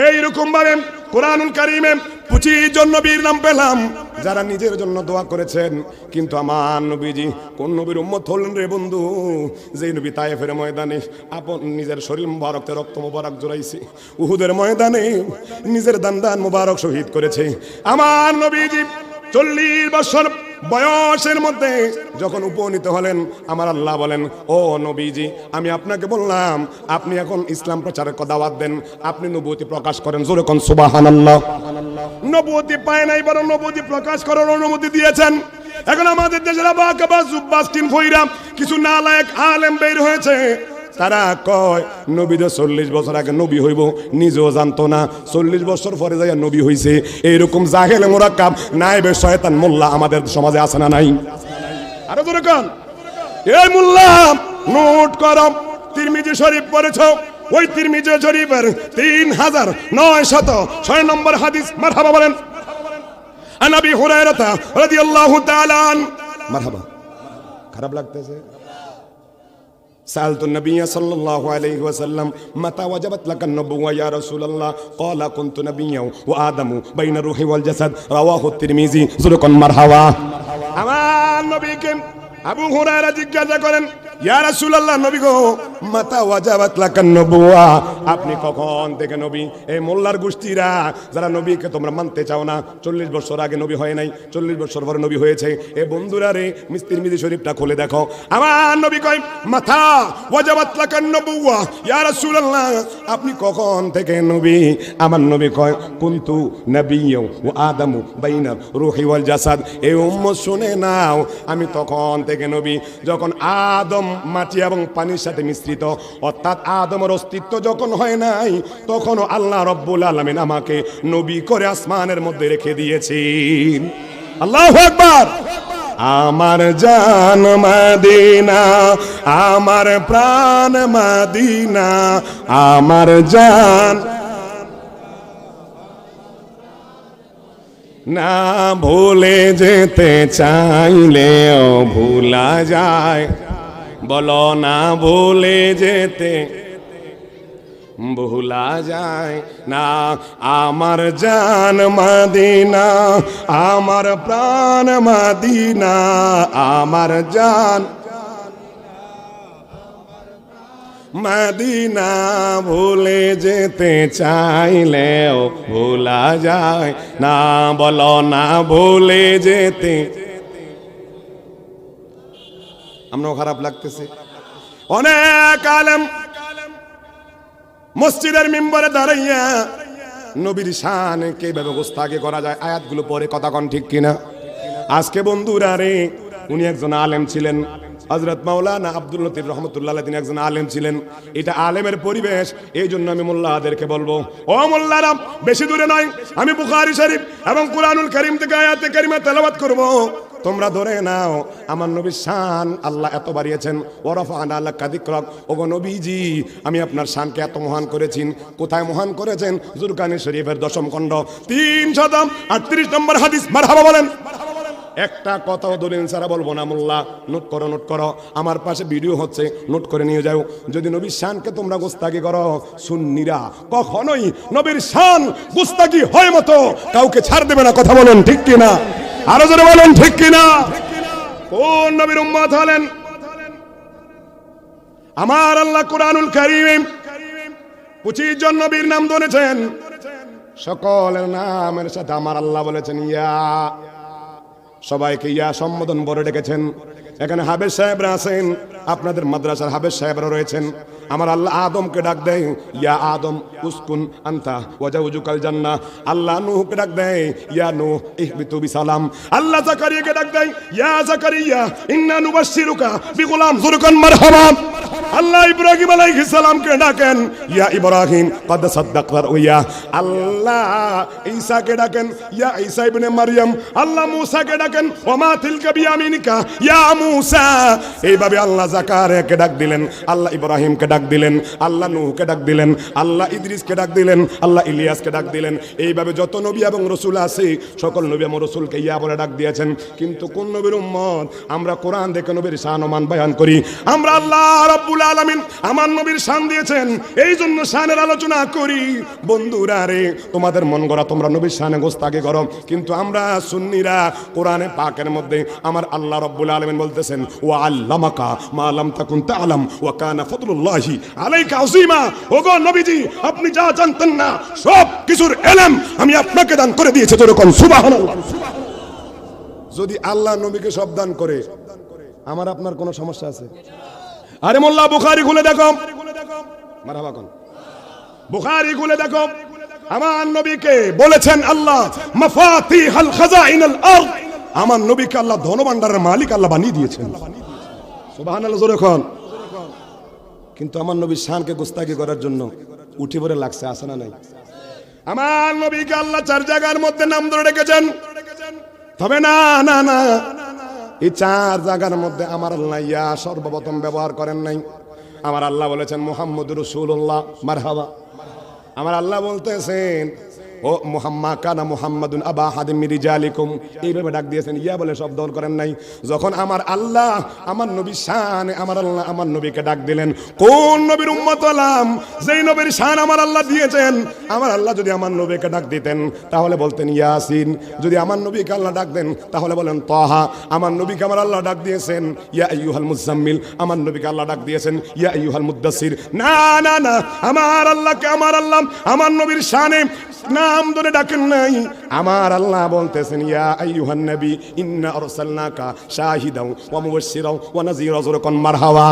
এইরকম ভাবে কোরআনুল কারীমে 25 জন নবীর নাম পেলাম যারা নিজের জন্য দোয়া করেছেন। কিন্তু আমার নবীজি কোন নবীর উম্মত হলেন রে বন্ধু? যেই নবী তায়েফের ময়দানে আপন নিজের শরীর মুবারকতে রক্ত মুবারক জড়াইছে, উহুদের ময়দানে নিজের দান মুবারক শহীদ করেছে। আমার নবীজি 40 বছর বয়সের মধ্যে যখন উপনীত হলেন, আমার আল্লাহ বলেন, ও নবীজি আমি আপনাকে বললাম আপনি এখন ইসলাম প্রচারের দাওয়াত দেন, আপনি নবুয়তি প্রকাশ করেন। জোরে কোন সুবহানাল্লাহ। নবুয়তি পায় নাই, বরং নবুয়তি প্রকাশ করার অনুমতি দিয়েছেন। এখন আমাদের দেশের আবাকাবা জুব্বাস্টিন ফইরা কিছু নালায়েক আলেম বের হয়েছে, তারা কয় নবীদের 40 বছর আগে নবী হইব, নিজেও জানতো না, 40 বছর পরে যাইয়া নবী হইছে। এইরকম জাহেল মুরাক্কাব নায়েবে শয়তান মোল্লা আমাদের সমাজে আছে না নাই? আরো জোরে কোন। এই মোল্লা নোট করো, তিরমিজি শরীফ পড়েছো, ওই তিরমিজি শরীফের 3906 নম্বর হাদিস। মারহাবা বলেন। আন আবি হুরায়রা রাদিয়াল্লাহু তাআলা আন। মারহাবা। খারাপ লাগতেছে? سألت النبي صلى الله عليه وسلم متى وجبت لك النبوة يا رسول الله؟ قال كنت نبيا وآدم بين الروح والجسد. رواه الترمذي. زرق مرحبا. আমার নবীকে আবু হুরায়রা জিজ্ঞাসা করেন, ইয়া রাসূলুল্লাহ, নবী গো মাতা ওয়াজাবাত লাকান নবুয়া, আপনি কখন থেকে নবী? এই মোল্লার গোষ্ঠীরা যারা নবীকে তোমরা মানতে চাও না, 40 বছর আগে নবী হয় নাই, 40 বছর পরে নবী হয়েছে। এ বন্ধুরা রে, তিরমিজি শরীফটা খুলে দেখো। আমার নবী কয় মাতা ওয়াজাবাত লাকান নবুয়া ইয়া রাসূলুল্লাহ, আপনি কখন থেকে নবী? আমার নবী কয় কুনতু নাবিয়্যু ওয়া আদামু বাইনার রূহি ওয়াল জাসাদ। এই উম্মত শুনে নাও, আমি তখন থেকে নবী যখন আদম মাটি এবং পানির সাথে মিশ্রিত, অর্থাৎ আদমের অস্তিত্ব যখন হয় নাই, তখনও আল্লাহ রব্বুল আলামিন আমাকে নবী করে আসমানের মধ্যে রেখে দিয়েছেন। আল্লাহু আকবার। আমার জান মদিনা, আমার প্রাণ মদিনা, আমার জান না ভুলে যেতে চাইলেও ভুলা যায়, বলো না ভুলে যেতে ভুলা যায় না। আমার জান মদিনা, আমার প্রাণ মদিনা, আমার জান মদিনা ভুলে যেতে চাইলেও ভুলা যায় না, বলো না ভুলে যেতে। আমরাও খারাপ লাগতেছে। অনেক আলেম মসজিদের মিম্বরে দাঁড়াইয়া নবীর শান কিভাবে গোস্তাকি করা যায় আয়াতগুলো পরে কথা কন ঠিক কিনা। আজকে বন্ধুরা রে, উনি একজন আলেম ছিলেন, হযরত মাওলানা আব্দুল লতিফ রহমতুল্লাহ আলাইহি, তিনি একজন আলেম ছিলেন। এটা আলেমের পরিবেশ, এই জন্য আমি মোল্লাদেরকে বলবো, ও মোল্লারা বেশি দূরে নয়, আমি বুখারী শরীফ এবং কুরআনুল কারীম থেকে আয়াতে কারিমা তেলাওয়াত করব, তোমরা ধরে নাও আমার নবীর শান আল্লাহ এত বাড়িয়েছেন। ওয়ারাফা'না লাকা যিকরাক, ওগো নবীজি আমি আপনার শানকে এত মহান করেছি। কোথায় মহান করেছেন? জুরকানি শরীফের 10ম খণ্ড 338 নম্বর হাদিস। মারহাবা বলেন। একটা কথাও দলিল ছাড়া বলবো না। মোল্লা নোট করো, নোট করো, আমার পাশে ভিডিও হচ্ছে, নোট করে নিয়ে যাও। যদি নবীর শানকে তোমরা গোস্তাকি করো, সুন্নিরা কখনোই নবীর শান গোস্তাকি হয় মতো কাউকে ছাড় দেবে না। কথা বলেন ঠিক কিনা? আরো জোরে বলেন ঠিক কিনা? কোন নবীর উম্মত হলেন? আমার আল্লাহ কুরআনুল কারীম 25 জন নবীর নাম ধরেছেন। সকলের নামের সাথে আমার আল্লাহ বলেছেন ইয়া, সবাইকে ইয়া সম্বোধন করে ডেকেছেন। এখানে হাফেজ সাহেবরা আছেন, আপনাদের মাদ্রাসার হাফেজ সাহেবরা রয়েছেন। আমার আল্লাহ আদমকে ডাক দেয় ইয়া আদম উসকুন আনতা ওয়া জাওজুকাল জান্নাহ। আল্লাহ নূহকে ডাক দেয় ইয়া নূহ ইহবিতু বিসালাম। আল্লাহ জাকারিয়াকে ডাক দেয় ইয়া জাকারিয়া ইন্না নুবাশশিরুকা বিগুলাম যুরকান মারহাবা। আল্লাহ ইব্রাহিম আলাইহিস সালামকে ডাকেন ইয়া ইব্রাহিম কদ সাদ্দাকতার ওয়া। আল্লাহ ঈসাকে ডাকেন ইয়া ঈসা ইবনে মারইয়াম। আল্লাহ মূসাকে ডাকেন ওমা তিলকা বিয়ামিনিকা ইয়া মূসা। এইভাবে আল্লাহ জাকারিয়াকে ডাক দিলেন, আল্লাহ ইব্রাহিমকে ডাক দিলেন, আল্লাহ নূহকে ডাক দিলেন, আল্লাহ ইদ্রিসকে ডাক দিলেন, আল্লাহ ইলিয়াসকে ডাক দিলেন। এইভাবে যত নবী এবং রাসূল আছে সকল নবী এবং রাসূলকে ইয়া বলে ডাক দিয়েছেন। কিন্তু কোন নবীর উম্মত আমরা কোরআন দেখে নবীর শান ও মান বয়ান করি। আমরা আল্লাহ রাব্বুল আলামিন আমার নবীর শান দিয়েছেন, এই জন্য শানের আলোচনা করি। বন্ধুরা রে, তোমাদের মন গড়া তোমরা নবীর শানে গোস্তাকি করো, কিন্তু আমরা সুন্নিরা কোরআনে পাকের মধ্যে আমার আল্লাহ রাব্বুল আলামিন বলতেছেন ওয়া আল্লামাকা মা লাম তাকুন তা'লাম ওয়া কানা ফাদলুল্লাহি আলাইকা আযীমা। ওগো নবীজি আপনি যা জানতেন না সব কিছুর ইলম আমি আপনাকে দান করে দিয়েছি। যেরকম সুবহানাল্লাহ। যদি আল্লাহ নবীকে সব দান করে, আমার আপনার কোনো সমস্যা আছে? আরে মোল্লা বুখারী খুলে দেখো, মারহাবা কোন বুখারী খুলে দেখো, আমার নবীকে বলেছেন আল্লাহ মাফাতিহাল খাজাইনাল আরদ। আমার নবীকে আল্লাহ ধনভাণ্ডারের মালিক আল্লাহ বানিয়ে দিয়েছেন। সুবহানাল্লাহ জোরে কোন। কিন্তু আমার নবীর শানকে গোস্তাকি করার জন্য উঠে পড়ে লাগছে, আছে না নাই? আমার নবীকে আল্লাহ 4 জায়গার মধ্যে নাম ধরে রেখেছেন। তবে না না না, এই 4 জায়গার মধ্যে আমার আল্লাহ ইয়া সর্বপ্রথম ব্যবহার করেন নাই। আমার আল্লাহ বলেছেন মুহাম্মদুর রাসূলুল্লাহ। মারহাবা। আমার আল্লাহ বলতেছেন ও মুহাম্মদ কানা মুহাম্মাদুন আবা হাদিম মিন রিজালিকুম। এইভাবে ডাক দিয়েছেন, ইয়া বলে শব্দ করেন নাই। যখন আমার আল্লাহ আমার নবীর শানে আমার আল্লাহ আমার নবীকে ডাক দিলেন, কোন নবীর উম্মত হলাম যেই নবীর শান আমার আল্লাহ দিয়েছেন। আমার আল্লাহ যদি আমার নবীকে ডাক দিতেন তাহলে বলতেন ইয়াসিন। যদি আমার নবীকে আল্লাহ ডাক দেন তাহলে বলেন তাহা। আমার নবীকে আমার আল্লাহ ডাক দিয়েছেন ইয়া আইয়ুহাল মুজাম্মিল। আমার নবীকে আল্লাহ ডাক দিয়েছেন ইয়া আইয়ুহাল মুদ্দাসির। না না না, আমার আল্লাহকে আমার আল্লাহ আমার নবীর শানে নাম ধরে ডাকেন নাই। আমার আল্লাহ বলতেছেন ইয়া আইয়ুহান নবী ইন্না আরসালনাকা শাহিদাও ওয়া মুবাশশিরাও ওয়া নাযীরা। যুরকান মারহাবা।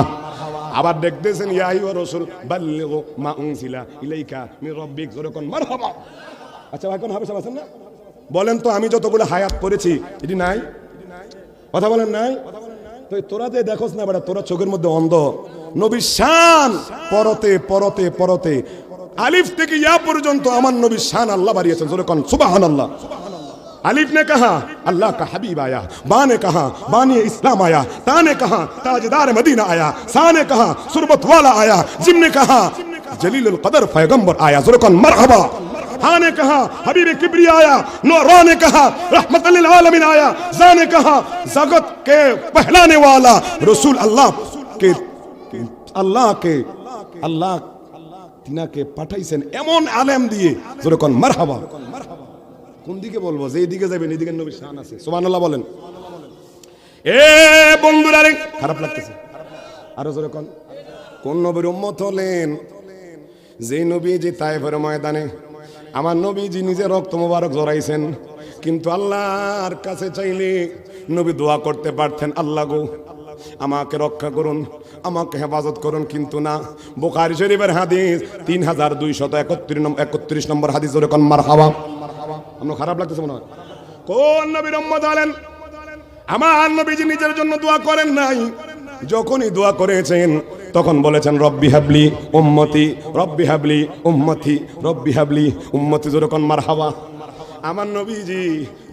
আবার দেখতেছেন ইয়া আইয়ুহার রাসূল বাল্লিগু মা উনজিলা ইলাইকা মির রাব্বিক। যুরকান মারহাবা। আচ্ছা ভাই কোন হাফেজ আছেন না? বলেন তো আমি যতগুলো হায়াত পড়েছি এটি নাই? কথা বলেন নাই? তো তোরা যে দেখোস না বেটা, তোরা চোখের মধ্যে অন্ধ। নবীর শান পরতে পরতে পরতে আলিফ থেকে ইয়া পর্যন্ত আমার নবীর শান আল্লাহ বাড়িয়েছেন। যখন সুবহানাল্লাহ। अलिफ ने कहा अल्लाह का हबीब आया, बा ने कहा बानी इस्लाम आया, ता ने कहा ताजदार मदीना आया, सा ने कहा सुरबत वाला आया, जिम ने कहा जलीलुल कदर पैगंबर आया, ज़ुरकन मरहबा। हा ने कहा हबीब किबरिया आया, रा ने कहा रहमतुल लिल आलमीन आया, जा ने कहा जगत के पहलाने वाला रसूल अल्लाह তিনাকে পাঠাইছেন এমন আলেম দিয়ে, যেরকম মারহাবা। কোন দিকে বলবো, যে দিকে যাবেন এদিকে নবীর শান আছে, সুবহানাল্লাহ বলেন। এ বন্ধুরা রে, খারাপ লাগতেছে আরো যেরকম কোন নবীর উম্মত হলেন, যে নবী যে তায়েফের ময়দানে আমার নবীজি নিজে রক্ত মোবারক জড়াইছেন, কিন্তু আল্লাহর কাছে চাইলে নবী দোয়া করতে পারতেন, আল্লাহ গো আমাকে রক্ষা করুন, আমাকে হেফাজত করুন, কিন্তু না। বুখারী শরীফের হাদিস 3231 নম্বর হাদিস, যেরকম মারহাবা। আপনার খারাপ লাগতেছে মনে হয়? কোন নবীর উম্মত হলেন আমার নবীজি নিজের জন্য দোয়া করেন নাই, যখনই দোয়া করেছেন তখন বলেছেন রব্বি হাবলি উম্মতি, রব্বি হাবলি উম্মতি, রব্বি হাবলি উম্মতি, যেরকম মারহাবা। আমার নবীজি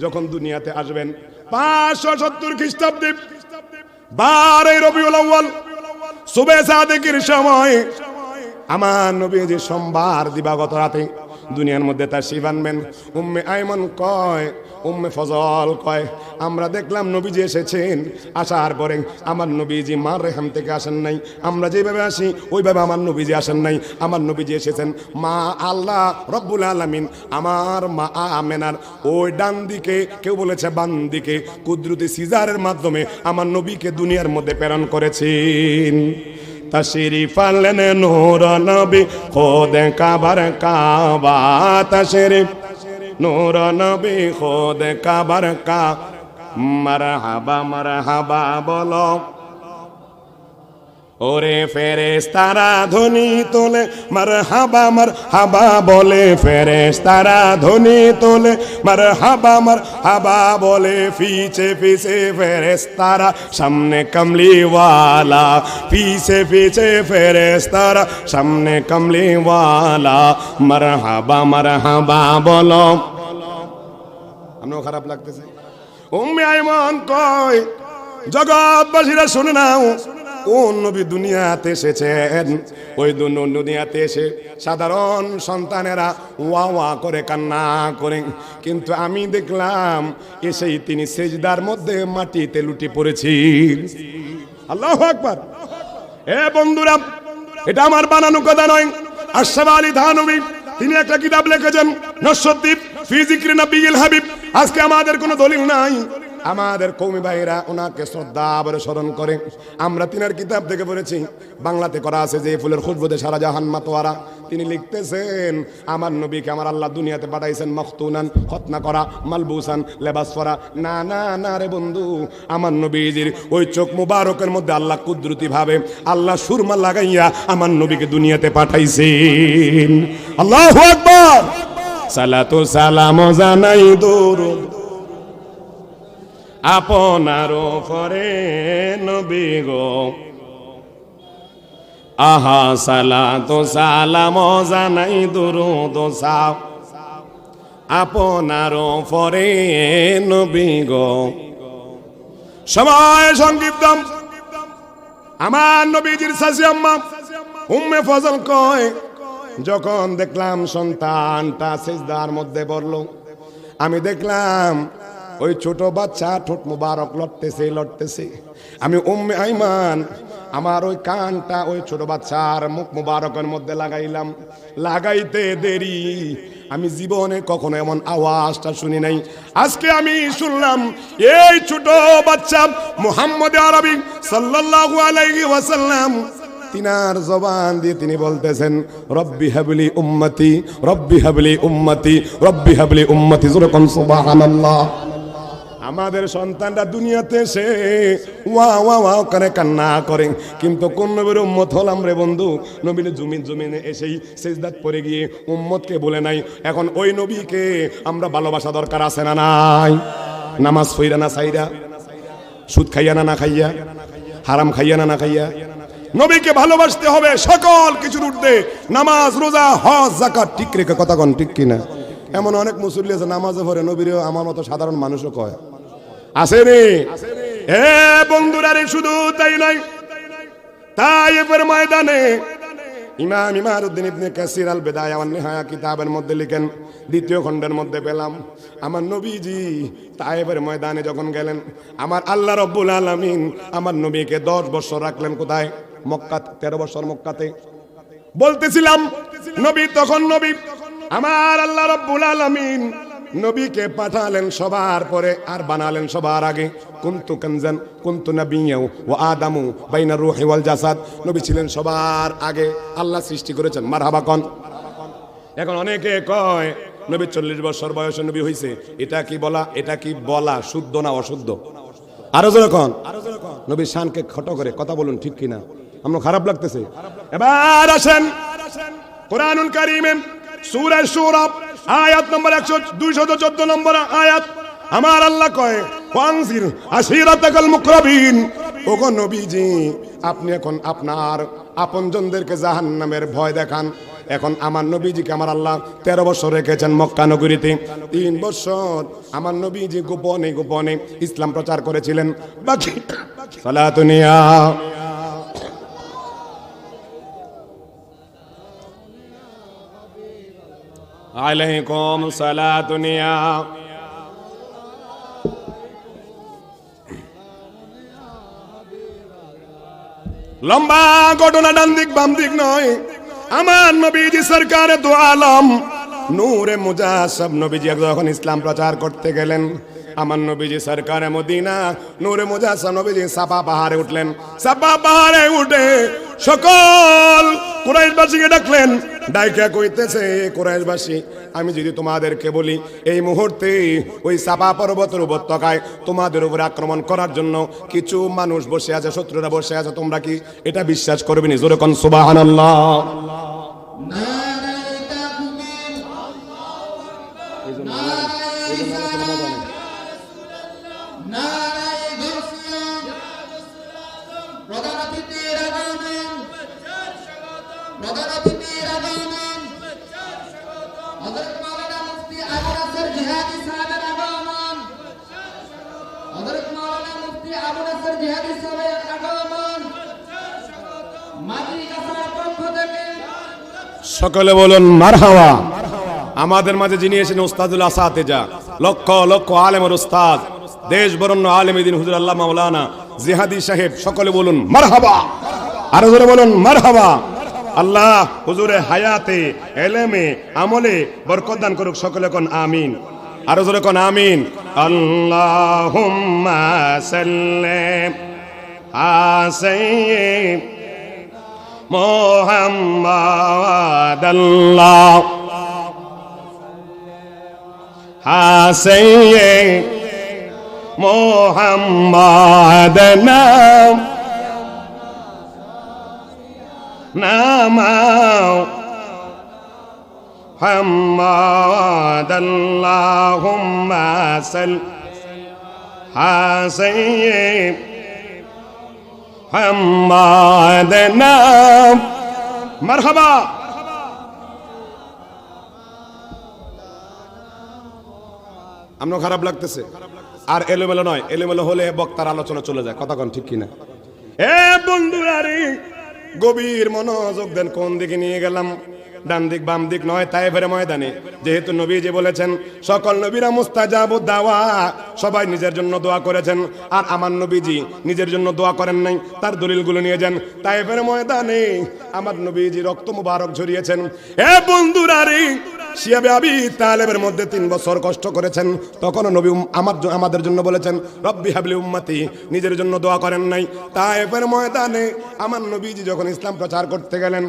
যখন দুনিয়াতে আসবেন 570 খ্রিস্টাব্দে 12 রবিউল আউয়াল সুবে সাদেকের সময় আমার নবীজি সোমবার দিবাগত রাতে দুনিয়ার মধ্যে তাশরীফ আনবেন। উম্মে আইমান কয়, উম্মে ফজল কয়, আমরা দেখলাম নবীজি এসেছেন, আসার পরে আমার নবীজি মার রেহাম থেকে আসেন নাই, আমরা যেভাবে আসি ওইভাবে আমার নবীজি আসেন নাই, আমার নবীজি এসেছেন মা আল্লাহ রব্বুল আলামিন আমার মা আমেনার ওই ডান দিকে, কেউ বলেছে বাম দিকে, কুদরতি সিজারের মাধ্যমে আমার নবীকে দুনিয়ার মধ্যে প্রেরণ করেছেন। तशरीफ लेने नूर नबी खुद काबर काबा, तशरीफ नूर नबी खुद काबर का, मरहबा मरहबा बोलो ওরে ফেরেশতারা ধ্বনি তোলে, মারহাবা মারহাবা বলে ফেরেশতারা ধ্বনি তোলে, মারহাবা মারহাবা বলে পিছে পিছে ফেরেশতারা, সামনে কমলিওয়ালা, পিছে পিছে ফেরেশতারা, সামনে কমলিওয়ালা, মারহাবা মারহাবা বলো। আপনার খারাপ লাগতেছে? উম্মে আইমান কয়, জগৎবাসীরা শুনে নাও, কোন নবী দুনিয়াতে এসেছেন, ওই দুনিয়াতে এসে সাধারণ সন্তানেরা ওয়া ওয়া করে কান্না করে, কিন্তু আমি দেখলাম এসেই তিনি সেজদার মধ্যে মাটিতে লুটি পড়েছেন। আল্লাহু আকবার। এ বন্ধুরা, এটা আমার বানানো কথা নয়, আশরাফ আলী থানভী তিনি একটা কিতাব লিখেছেন নসদ্দীপ ফি যিকরি নবিয়িল হাবিব। আজকে আমাদের কোনো দলিল নাই, আমাদের কওমি ভাইরা ওনাকে শ্রদ্ধা ভরে স্মরণ করে। আমরা তিনার কিতাব থেকে পড়েছি, বাংলাতে করা আছে যে ফুলের খুশবুতে সারা জাহান মাতোয়ারা। তিনি লিখতেছেন আমার নবীকে আমার আল্লাহ দুনিয়াতে পাঠাইছেন মখতুনান, খতনা করা, মালবুসান, লেবাস পরা। না না না রে বন্ধু, আমার নবীজির ওই চোখ মুবারকের মধ্যে আল্লাহ কুদরতি ভাবে আল্লাহ সুরমা লাগাইয়া আমার নবীকে দুনিয়াতে পাঠাইছেন। আল্লাহু আকবার। সালাতু সালাম জানাই দরুদ আপনার উপরে নবী গো, আহা সালাতু সালাম জানাই দরুদ সালাম আপনার উপরে নবী গো। সময় সংক্ষিপ্ত, আমার নবীজির চাচি আম্মা উম্মে ফজল কয়, যখন দেখলাম সন্তানটা সিজদার মধ্যে পড়ল, আমি দেখলাম ওই ছোট বাচ্চা ঠোঁট মুবারক লড়তেছে। আমি উম্মে আইমান আমার ওই কানটা ওই ছোট বাচ্চার মুখ মুবারকের মধ্যে লাগাইলাম। লাগাইতে দেরি, আমি জীবনে কখনো এমন আওয়াজটা শুনি নাই। আজকে আমি শুনলাম এই ছোট বাচ্চা মুহাম্মদ আরবি সাল্লাল্লাহু আলাইহি ওয়াসাল্লাম তিনার জবান দিয়ে তিনি বলতেছেন রব্বি হাবলি উম্মতি, রব্বি হাবলি উম্মতি, রব্বি হাবলি উম্মতি। যেরকম সুবহানাল্লাহ। আমাদের সন্তানরা দুনিয়াতে এসে ওয়া ওয়া ওয়া করে কান্না করে, কিন্তু কোন নবীর উম্মত হলাম রে বন্ধু? নবীর জমিনে এসেই সিজদাত পড়ে গিয়ে উম্মতকে বলে নাই। এখন ওই নবীকে আমরা ভালোবাসা দরকার আছে না নাই? নামাজ পড়া না ছাইরা, সুদ খাইয়া না না খাইয়া, হারাম খাইয়া না না খাইয়া, নবীকে ভালোবাসতে হবে সকল কিছুর ঊর্ধ্বে। নামাজ, রোজা, হজ, যাকাত ঠিক রেখে, কথা কোন ঠিক কিনা? এমন অনেক মুসল্লি আছে নামাজে পড়ে নবীরও আমার মতো সাধারণ মানুষও কয়, আসেনি? হে বন্ধুরা রে, শুধু তাই নয়, তাইফের ময়দানে ইমাম ইমারউদ্দিন ইবনে কাসির আল বিদায়া ওয়ান নিহায়া কিতাবের মধ্যে লিখেন, দ্বিতীয় খণ্ডের মধ্যে পেলাম আমার নবীজি তাইফের ময়দানে যখন গেলেন, আমার আল্লাহ রাব্বুল আলামিন আমার নবীকে 10 বছর রাখলেন কোথায়? মক্কা, 13 বছর মক্কাতে। বলতেছিলাম নবী তখন নবী, আমার আল্লাহ রাব্বুল আলামিন নবীকে পাঠালেন সবার পরে আর বানালেন সবার আগে। কুনতু কানজান কুনতু নাবিয়্যা ওয়া আদামু বাইনা রূহি ওয়াল জাসাদ। নবী ছিলেন সবার আগে, আল্লাহ সৃষ্টি করেছেন। মারহাবা কোন। এখন অনেকে কয় নবী 40 বছর বয়সে নবী হইছে, এটা কি বলা, এটা কি বলা শুদ্ধ না অশুদ্ধ? আরো জোরে কোন। নবীর শানকে ছোট করে কথা বলুন, ঠিক কিনা? আমার খারাপ লাগতেছে। এবার আসেন কোরআনুল কারীমে সূরা সূরা আয়াত নম্বর 214 নম্বর আয়াত। আমার আল্লাহ কয় ওয়ানজির আশিরাতাকাল মুকরাবিন। ওগো নবীজি, আপনি এখন আপনার আপনজনদেরকে জাহান্নামের ভয় দেখান। এখন আমার নবীজিকে আমার আল্লাহ 13 বছর রেখেছেন মক্কা নগরীতে। 3 বছর আমার নবীজি গোপনে গোপনে ইসলাম প্রচার করেছিলেন। বাকি সালাতুনিয়া আলাইকুম সালাতুনিয়া। লম্বা ঘটনা, ডান দিক বাম দিক নয়। আমার নবীজি সরকারে দু আলম নূরে মুজাসসাব নবীজি যখন ইসলাম প্রচার করতে গেলেন, আমার নবীজি সরকারে মদিনা নূরে মুজাসসাব নবীজি সাফা পাহাড়ে উঠলেন। সাফা পাহাড়ে উঠে সকল কুরাইশবাসীকে ডাকলেন। ডাইকা কইতেছে, কুরাইশবাসী, আমি যদি তোমাদেরকে বলি এই মুহূর্তে ওই সাফা পর্বতের উপত্যকায় তোমাদের উপরে আক্রমণ করার জন্য কিছু মানুষ বসে আছে, শত্রুরা বসে আছে, তোমরা কি এটা বিশ্বাস করবে নি? জোরে কোন সুবহানাল্লাহ। নারায়ে তাকবীর, নারায়ে ইসলাম, নারায়ে গাউসিয়া, প্রধান অতিথির আগমন, প্রধান অতিথির আগমন, হযরত মাওলানা মুফতি আবু নাসর জিহাদি সাহেবের আগমন, হযরত মাওলানা মুফতি আবু নাসর জিহাদি সাহেবের আগমন, মাদ্রিকার পক্ষ থেকে সকলে বলুন মারহাবা। আমাদের মাঝে যিনি এসেছেন উস্তাদুল আসাতেজা, লক্ষ লক্ষ আলেমের উস্তাদ, দেশ বরণ্য আলেম দ্বীন হুজুর আল্লাহ মাওলানা জিহাদি সাহেব, সকলে বলুন মারহাবা। আরো জোরে বলুন মারহাবা। আল্লাহ হুজুরে হায়াতে এলেমে আমলে বরকত দান করুক, সকলে কোন আমিন। আরো জোরে কোন আমিন। আল্লাহুম্মা সাল্লি আসাইয়্যিদ মুহাম্মাদ আল্লাহ হাসাইয়্যিদ মুহাম্মাদ নাম মুহাম্মাদ আল্লাহুম্মা সাল্লি হাসাইয়্যিদ মুহাম্মাদ নাম। মারহাবা। আমরা খারাপ লাগতেছে আর এলোমেলো নয়, এলোমেলো হলে বক্তার আলোচনা চলে যায়, কথা কোন ঠিক কিনা? এ বন্ধুরা রে, গভীর মনোযোগ দেন, কোন দিকে নিয়ে গেলাম? ডান দিক বাম দিক নয়, তাইফের ময়দানে। যেহেতু নবীজি বলেছেন সকল নবীরা মুস্তাজাবুদ দাওয়া, সবাই নিজের জন্য দোয়া করেছেন, আর আমার নবীজি নিজের জন্য দোয়া করেন নাই। তার দলিলগুলো নিয়ে যান। তাইফের ময়দানে আমার নবীজি রক্ত মুবারক ঝরিয়েছেন। এ বন্ধুরা রে, শিয়াবে আবি তালেবের মধ্যে 3 বছর কষ্ট করেছেন, তখনও নবী আমাদের জন্য বলেছেন রব্বি হাবলি উম্মতি, নিজের জন্য দোয়া করেন নাই। তাইফের ময়দানে আমার নবীজি যখন ইসলাম প্রচার করতে গেলেন,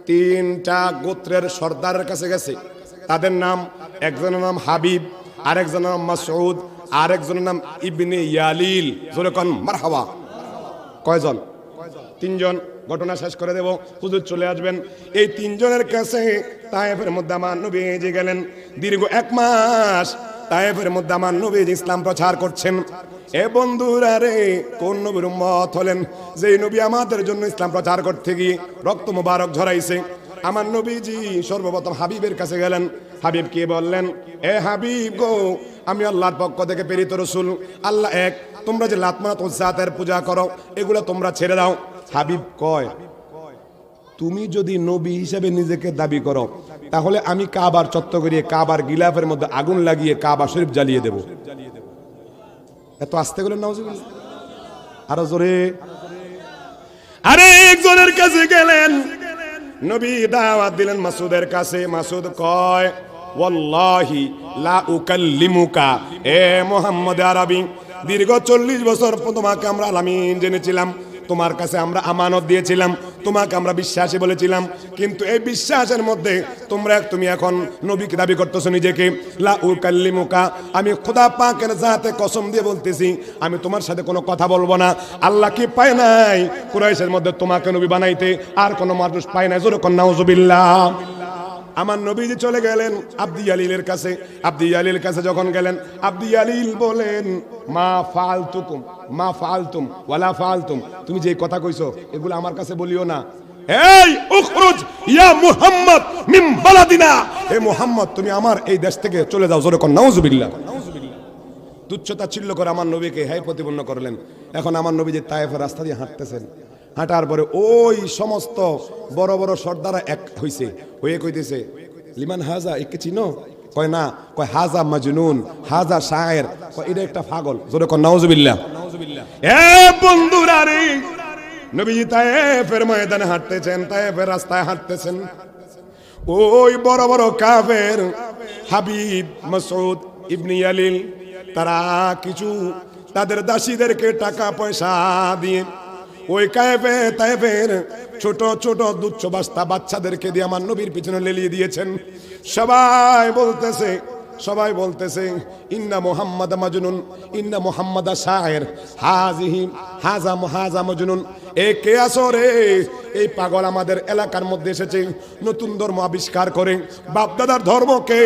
3টা গোত্রের সর্দারের কাছে গেছে। তাদের নাম, একজনের নাম হাবিব, আরেকজনের নাম মাসউদ, আরেকজনের নাম ইবনে ইয়ালিল। জোরে কোন মারহাবা। কয়জন? 3 জন। ঘটনা শেষ করে দেব, হুজুর চলে আসবেন। এই 3 জনের কাছে তায়েফের মধ্যে আমার নবীজি গেলেন। দীর্ঘ 1 মাস তায়েফের মধ্যে আমার নবীজি ইসলাম প্রচার করছেন। এ বন্ধুরা রে, কোন নবীর উম্মত হলেন? যেই নবী আমাদের জন্য ইসলাম প্রচার করতে গিয়ে রক্ত মুবারক ঝরাইছে। আমার নবীজি সর্বপ্রথম হাবিবের কাছে গেলেন। হাবিব কে বললেন, এ হাবিব গো, আমি আল্লাহর পক্ষ থেকে প্রেরিত রাসূল, আল্লাহ এক, তোমরা যে লাত মানাত উজ্জাতের পূজা করো এগুলো তোমরা ছেড়ে দাও। হাবিব কয়, তুমি যদি নবী হিসেবে নিজেকে দাবি করো তাহলে আমি কাবার চত্বর করিয়ে কাবার গিলাফের মধ্যে আগুন লাগিয়ে কাবা শরীফ জ্বালিয়ে দেব। এত আস্তে বলেন নাউজুবিল্লাহ, আরো জোরে। আরে একজনের কাছে গেলেন, নবী দাওয়াত দিলেন মাসুদের কাছে। মাসুদ কয়, ওয়াল্লাহি লা উকাল্লিমুকা, এ মুহাম্মদ আরবি, দীর্ঘ 40 বছর তোমাকে আমরা আলামিন জেনেছিলাম, তোমার কাছে আমরা আমানত দিয়েছিলাম, তোমাকে আমরা বিশ্বাসী বলেছিলাম, কিন্তু এই বিশ্বাসের মধ্যে তুমি এখন নবীকে দাবি করতেছো নিজেকে। লা উকাল্লিমুকা, আমি খোদা পাকের জাতে কসম দিয়ে বলতেছি আমি তোমার সাথে কোনো কথা বলবো না। আল্লাহ কি পায় নাই কুরাইশের মধ্যে তোমাকে নবী বানাইতে? আর কোনো মানুষ পায় নাই। জোরে কোন নাউজুবিল্লাহ। আমার নবীজি চলে গেলেন আব্দি আলিলের কাছে। আব্দি আলিল কাছে যখন গেলেন, আব্দি আলিল বলেন, মা ফালতুকুম, মা ফালতুম ওয়ালা ফালতুম, তুমি যে কথা কইছো এগুলো আমার কাছে বলিও না। এই উখরুজ ইয়া মুহাম্মদ মিন বালাদিনা, হে মুহাম্মদ তুমি আমার এই দেশ থেকে চলে যাও। জোরে কোন নাউজুবিল্লাহ। তুচ্ছতা ছিল্ল করে আমার নবীকে হ্যায় প্রতিপন্ন করলেন। এখন আমার নবীজি তায়েফের রাস্তা দিয়ে হাঁটতেছেন। হাঁটার পরে ওই সমস্ত বড় বড় সর্দারা এক হইছে, হয়ে কইতেছে, লিমান হাজা, একে চিনো? কয় না। কয় হাজা মাজনুন, হাজা শায়ের, কয় এটা একটা পাগল। জোরে কোন নাউজুবিল্লাহ। এ বন্ধুরা রে, নবীজি তায়েফের ময়দানে হাঁটতেছেন, তায়েফের রাস্তায় হাঁটতেছেন। ওই বড় বড় কাফের হাবিব, মাসউদ ইবনে ইয়ালিল, তারা কিছু তাদের দাসীদেরকে টাকা পয়সা দিয়ে ওই তায়েফের ছোট ছোট দুচ্ছ বাচ্চাদেরকে দিয়ে আমার নবীর পিছনে লেলিয়ে দিয়েছেন। সবাই বলতেছে ইন্না মুহাম্মাদ মাজনুন, ইন্না মুহাম্মাদা শায়ের, হাজা মাজনুন। এ কে আসো রে? এই পাগল আমাদের এলাকার মধ্যে এসেছে, নতুন ধর্ম আবিষ্কার করে বাপদাদার ধর্মকে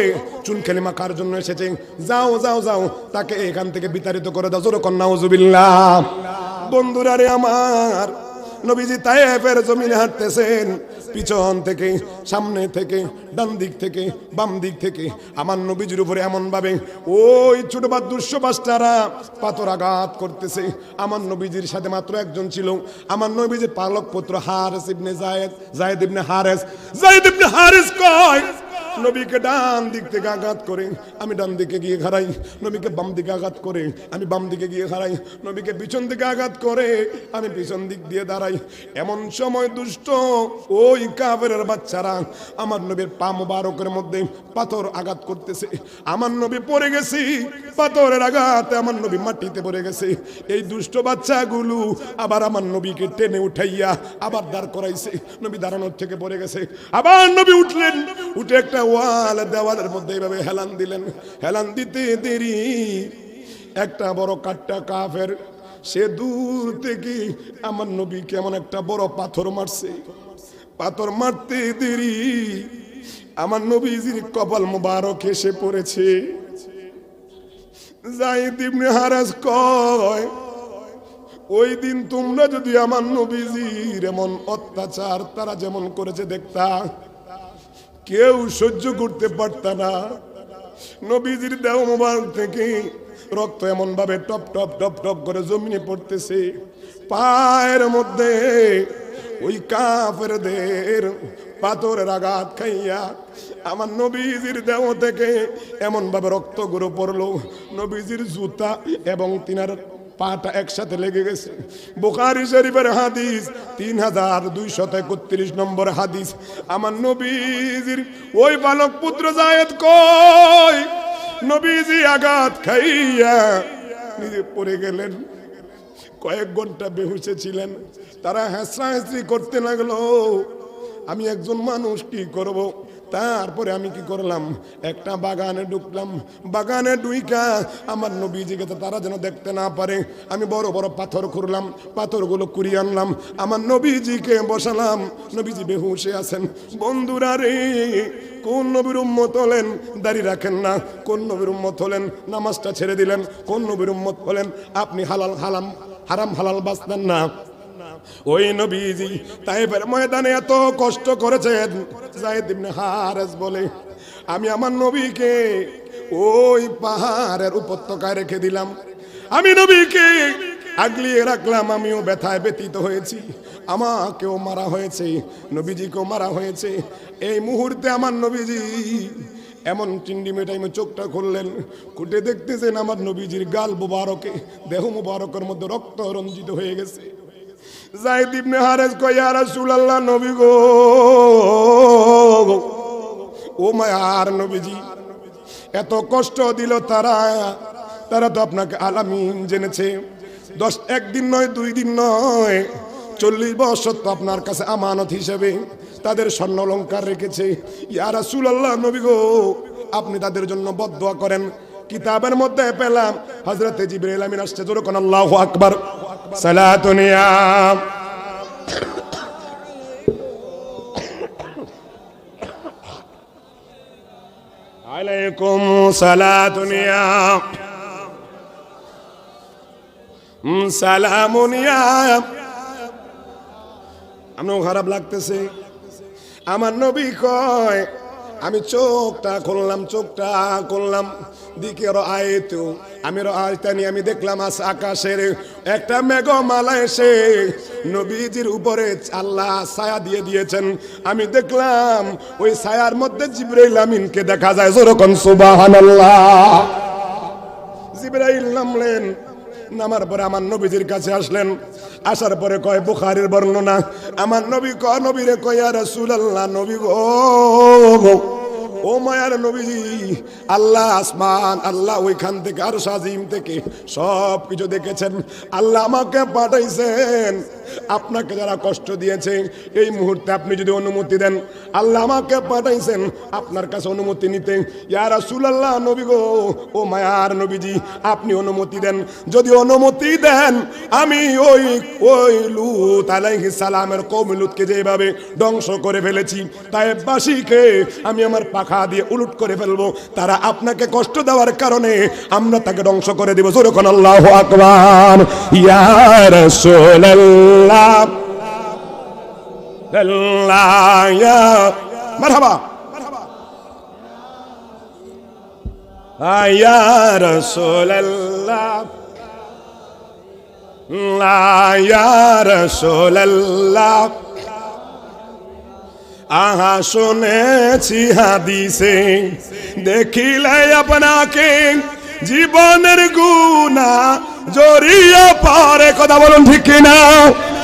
চুনখেলি মাখার জন্য এসেছে। যাও যাও যাও, তাকে এখান থেকে বিতাড়িত করে দাও। জোরে কোন নাউজুবিল্লাহ। বন্ধুরা রে আমার, নবীজি তায়েফের জমিনে হাঁটতেছেন, পিছন থেকে, সামনে থেকে, ডান দিক থেকে, বাম দিক থেকে আমার নবীজির উপরে এমন ভাবে ওই ছোট বা দুঃশবাসটারা পাথর আঘাত করতেছে। আমার নবীজির সাথে মাত্র একজন ছিল, আমার নবীজির পালক পুত্র হারেস ইবনে যায়েদ ইবনে হারেস কয়, নবীকে ডান দিক থেকে আঘাত করে আমি ডান দিকে গিয়ে খাড়াই, নবীকে বাম দিকে আঘাত করে আমি বাম দিকে গিয়ে খাড়াই, নবীকে পিছন দিকে আঘাত করে আমি পিছন দিক দিয়ে দাঁড়াই। এমন সময় দুষ্ট ওই কাফেরের বাচ্চারা আমার নবীর পা মোবারকের মধ্যে পাথর আঘাত করতেছে। আমার নবী পড়ে গেছি, পাথরের আঘাতে আমার নবী মাটিতে পড়ে গেছে। এই দুষ্ট বাচ্চাগুলো আবার আমার নবীকে টেনে উঠাইয়া আবার দাঁড় করাইছে। নবী দাঁড়ানোর থেকে পড়ে গেছে, আবার নবী উঠলেন, উঠে একটা দেওয়ালের মধ্যে এইভাবে হেলান দিলেন। হেলান দিতে দেরি একটা বড় কাট্টা কাফের সে দূর থেকে আমার নবীকে এমন একটা বড় পাথর মারছে। পাথর মারতে দেরি আমার নবীজির কপাল মোবারক এসে পড়েছে। যায়েদ ইবনে হারেস কয়, ওই দিন তোমরা যদি আমার নবীজির এমন অত্যাচার তারা যেমন করেছে দেখতা, কেউ সহ্য করতে পারত না। নবীজির দেহ মোবারক থেকে রক্ত এমন ভাবে টপ টপ টপ টপ করে জমিনে পড়তেছে। পায়ের মধ্যে ওই কাফেরদের পাথরের আঘাত খাইয়া আমার নবীজির দেহ থেকে এমন ভাবে রক্ত গুলো পড়লো, নবীজির জুতা এবং তিনার পাটা একসাথে লেগে গেছে। বুখারী শরীফের হাদিস 3231 নম্বর হাদিস। আমার নবীজির ওই বালক পুত্র যায়েদ কয়, নবীজি আঘাত খাইয়া নিজে পড়ে গেলেন। কয়েক ঘন্টা বেহুশে ছিলেন। তারা হাসরাহাসরি করতে লাগলো, আমি একজন মানুষ কি করব। তারপরে আমি কি করলাম, একটা বাগানে ঢুকলাম। বাগানে ঢুইকা আমার নবীজিকে তারা যেন দেখতে না পারে আমি বড় বড় পাথর খুঁড়লাম, পাথরগুলো কুড়িয়ে আনলাম, আমার নবীজিকে বসালাম। নবীজি বেহুশে আছেন। বন্ধুরা রে, কোন নবীর উম্মত হলেন দাড়ি রাখেন না, কোন নবীর উম্মত হলেন নামাজটা ছেড়ে দিলেন, কোন নবীর উম্মত হলেন আপনি হালাল হারাম হারাম হালাল বাঁচলেন না। ওই নবীজি তায়েফের ময়দানে এত কষ্ট করেছেন। যায়েদ ইবনে হারেস বলে, আমি আমার নবীকে ওই পাহাড়ের উপত্যকায় রেখে দিলাম, আমি নবীকে আগলিয়ে রাখলাম, আমিও ব্যথায় ব্যথিত হয়েছি, আমাকেও মারা হয়েছে, নবীজিকেও মারা হয়েছে। এই মুহূর্তে আমার নবীজি এমন চিন্ডি মেটাইমে চোখটা খুললেন, খুঁটে দেখতেছেন আমার নবীজির গাল মুবারকে, দেহ মুবারকের মধ্যে রক্ত রঞ্জিত হয়ে গেছে। যায়েদ ইবনে হারেস কয়, ইয়া রাসূলুল্লাহ, নবী গো, ও মায়ার নবীজি, এত কষ্ট দিল তারা, তারা তো আপনাকে আলামিন জেনেছে। একদিন নয়, 2 দিন নয়, 40 বছর তো আপনার কাছে আমানত হিসেবে তাদের স্বর্ণ অলংকার রেখেছে। ইয়া রাসূলুল্লাহ, নবী গো, আপনি তাদের জন্য বদদোয়া করেন। কিতাবের মধ্যে পেলাম হযরতে জিবরাইল আমিন আসছে, জোরে কোন আল্লাহু আকবার। সালাতুন ইয়া আলাইকুম সালাতুন ইয়া সালামুন ইয়া। আমার খারাপ লাগতেছে। আমার নবী কয়, আমি চোখটা খুললাম দিকে আয়তো, আমি আয়তানি, আমি দেখলাম আকাশের একটা মেঘমালা এসে নবীজির উপরে আল্লাহ ছায়া দিয়ে দিয়েছেন। আমি দেখলাম ওই ছায়ার মধ্যে জিবরাইল আমিনকে দেখা যায়। যেরকম সুবহানাল্লাহ। জিবরাইল নামলেন, নামার পরে আমার নবীজির কাছে আসলেন। আসার পরে কয়, বুখারীর বর্ণনা, আমার নবী কয়, নবীরে কয়, ইয়া রাসূলুল্লাহ, নবী গো, ও মায়ার নবীজি, আল্লাহ আসমান, আল্লাহ ওইখান থেকে আরশ আজিম থেকে সব কিছু দেখেছেন। আল্লাহ আমাকে পাঠাইছেন আপনাকে যারা কষ্ট দিয়েছে, এই মুহূর্তে আপনি যদি অনুমতি দেন, আল্লাহ আমাকে পাঠাইছেন আপনার কাছে অনুমতি নিতে। ইয়া রাসূলুল্লাহ, নবী গো, ও মায়ার নবীজি, আপনি অনুমতি দেন। যদি অনুমতি দেন, আমি ওই লূত আলাইহিস সালামের কওম লূতকে যেভাবে ধ্বংস করে ফেলেছি, তায়েফবাসীকে আমি আমার পাখা দিয়ে উলুট করে ফেলবো। তারা আপনাকে কষ্ট দেওয়ার কারণে আমরা তাকে ধ্বংস করে দেব। জোরে কোন আল্লাহু আকবার। ইয়া রাসূলুল্লাহ, আল্লাহ, ইয়া মারহাবা, ইয়া রাসূলুল্লাহ, ইয়া রাসূলুল্লাহ। আহা শুনেছি হাদিসে, দেখিলে আপনাকে জীবনের গুনাহ জড়িয়ে পড়ে। কথা বলুন ঠিক কিনা?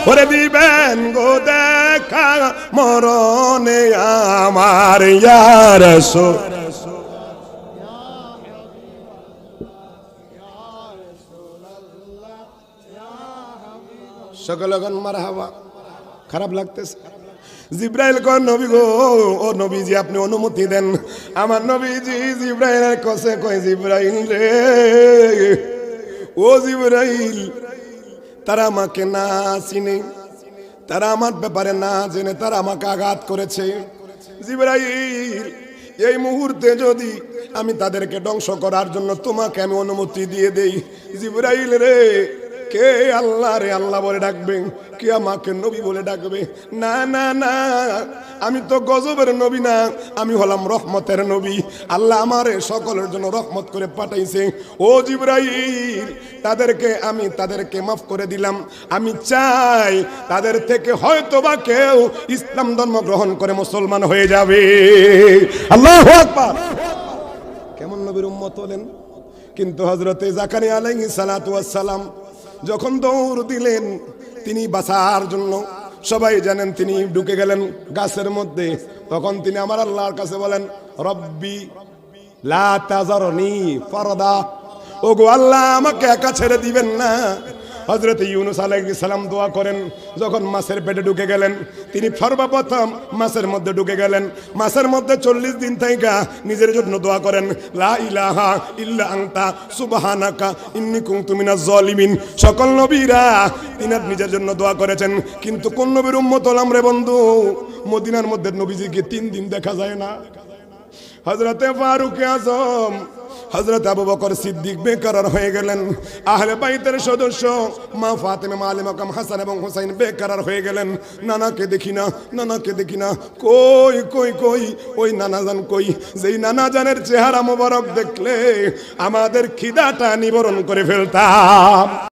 করে দিবেন গো দেখা মরণে আমার। ইয়া রাসূল, সকলগণ মারহাবা। খারাপ লাগতেছে? জিবরাইল কয়, নবী গো, ও নবীজি, আপনি অনুমতি দেন। আমার নবীজি জিবরাইলের কাছে কয়, জিবরাইল রে, ও জিবরাইল, তারা আমাকে না চিনে, তারা আমার ব্যাপারে না জেনে তারা আমাকে আঘাত করেছে। জিবরাইল, এই মুহূর্তে যদি আমি তাদেরকে ধ্বংস করার জন্য তোমাকে আমি অনুমতি দিয়ে দেই, জিবরাইল রে, কে আল্লাহ রে আল্লাহ বলে ডাকবে, কে আমাকে নবী বলে ডাকবে? না না না, আমি তো গজবের নবী না, আমি হলাম রহমতের নবী। আল্লাহ আমারে সকলের জন্য রহমত করে পাঠাইছে। ও জিবরাইল, তাদেরকে মাফ করে দিলাম। আমি চাই তাদের থেকে হয়তোবা কেউ ইসলাম ধর্ম গ্রহণ করে মুসলমান হয়ে যাবে। আল্লাহু আকবার। কেমন নবীর উম্মত হলেন? কিন্তু হযরতে জাকারিয়া আলাইহিস সালাতু ওয়াস সালাম যখন দৌড় দিলেন তিনি বাঁচার জন্য, সবাই জানেন তিনি ঢুকে গেলেন গাছের মধ্যে। তখন তিনি আমার আল্লাহর কাছে বলেন, রব্বি লা তাজারনি ফারদা, ওগো আল্লাহ, আমাকে একা ছেড়ে দিবেন না। হযরত ইউনূস আলাইহিস সালাম দোয়া করেন, যখন মাছের পেটে ঢুকে গেলেন, তিনি সর্বপ্রথম মাছের মধ্যে ঢুকে গেলেন। মাছের মধ্যে 40 দিন থাইকা নিজের জন্য দোয়া করেন, লা ইলাহা ইল্লা আনতা সুবহানাকা ইন্নী কুনতু মিনাজ জালিমিন। সকল নবীরা তিনি নিজের জন্য দোয়া করেছেন, কিন্তু কোন নবীর উম্মত হলাম রে বন্ধু? মদিনার মধ্যে নবীজিকে 3 দিন দেখা যায় না। হযরতে ফারুক আযম হযরত আবু বকর সিদ্দিক বেকারার হয়ে গেলেন। আহলে বাইতের সদস্য মা ফাতেমা মালে মাকাম হাসান এবং হুসাইন বেকারার হয়ে গেলেন। নানাকে দেখি না, নানাকে দেখি না, কই কই কই ওই নানাজান কই? যেই নানাজানের চেহারা মোবারক দেখলে আমাদের খিদাটা নিবারণ করে ফেলতাম।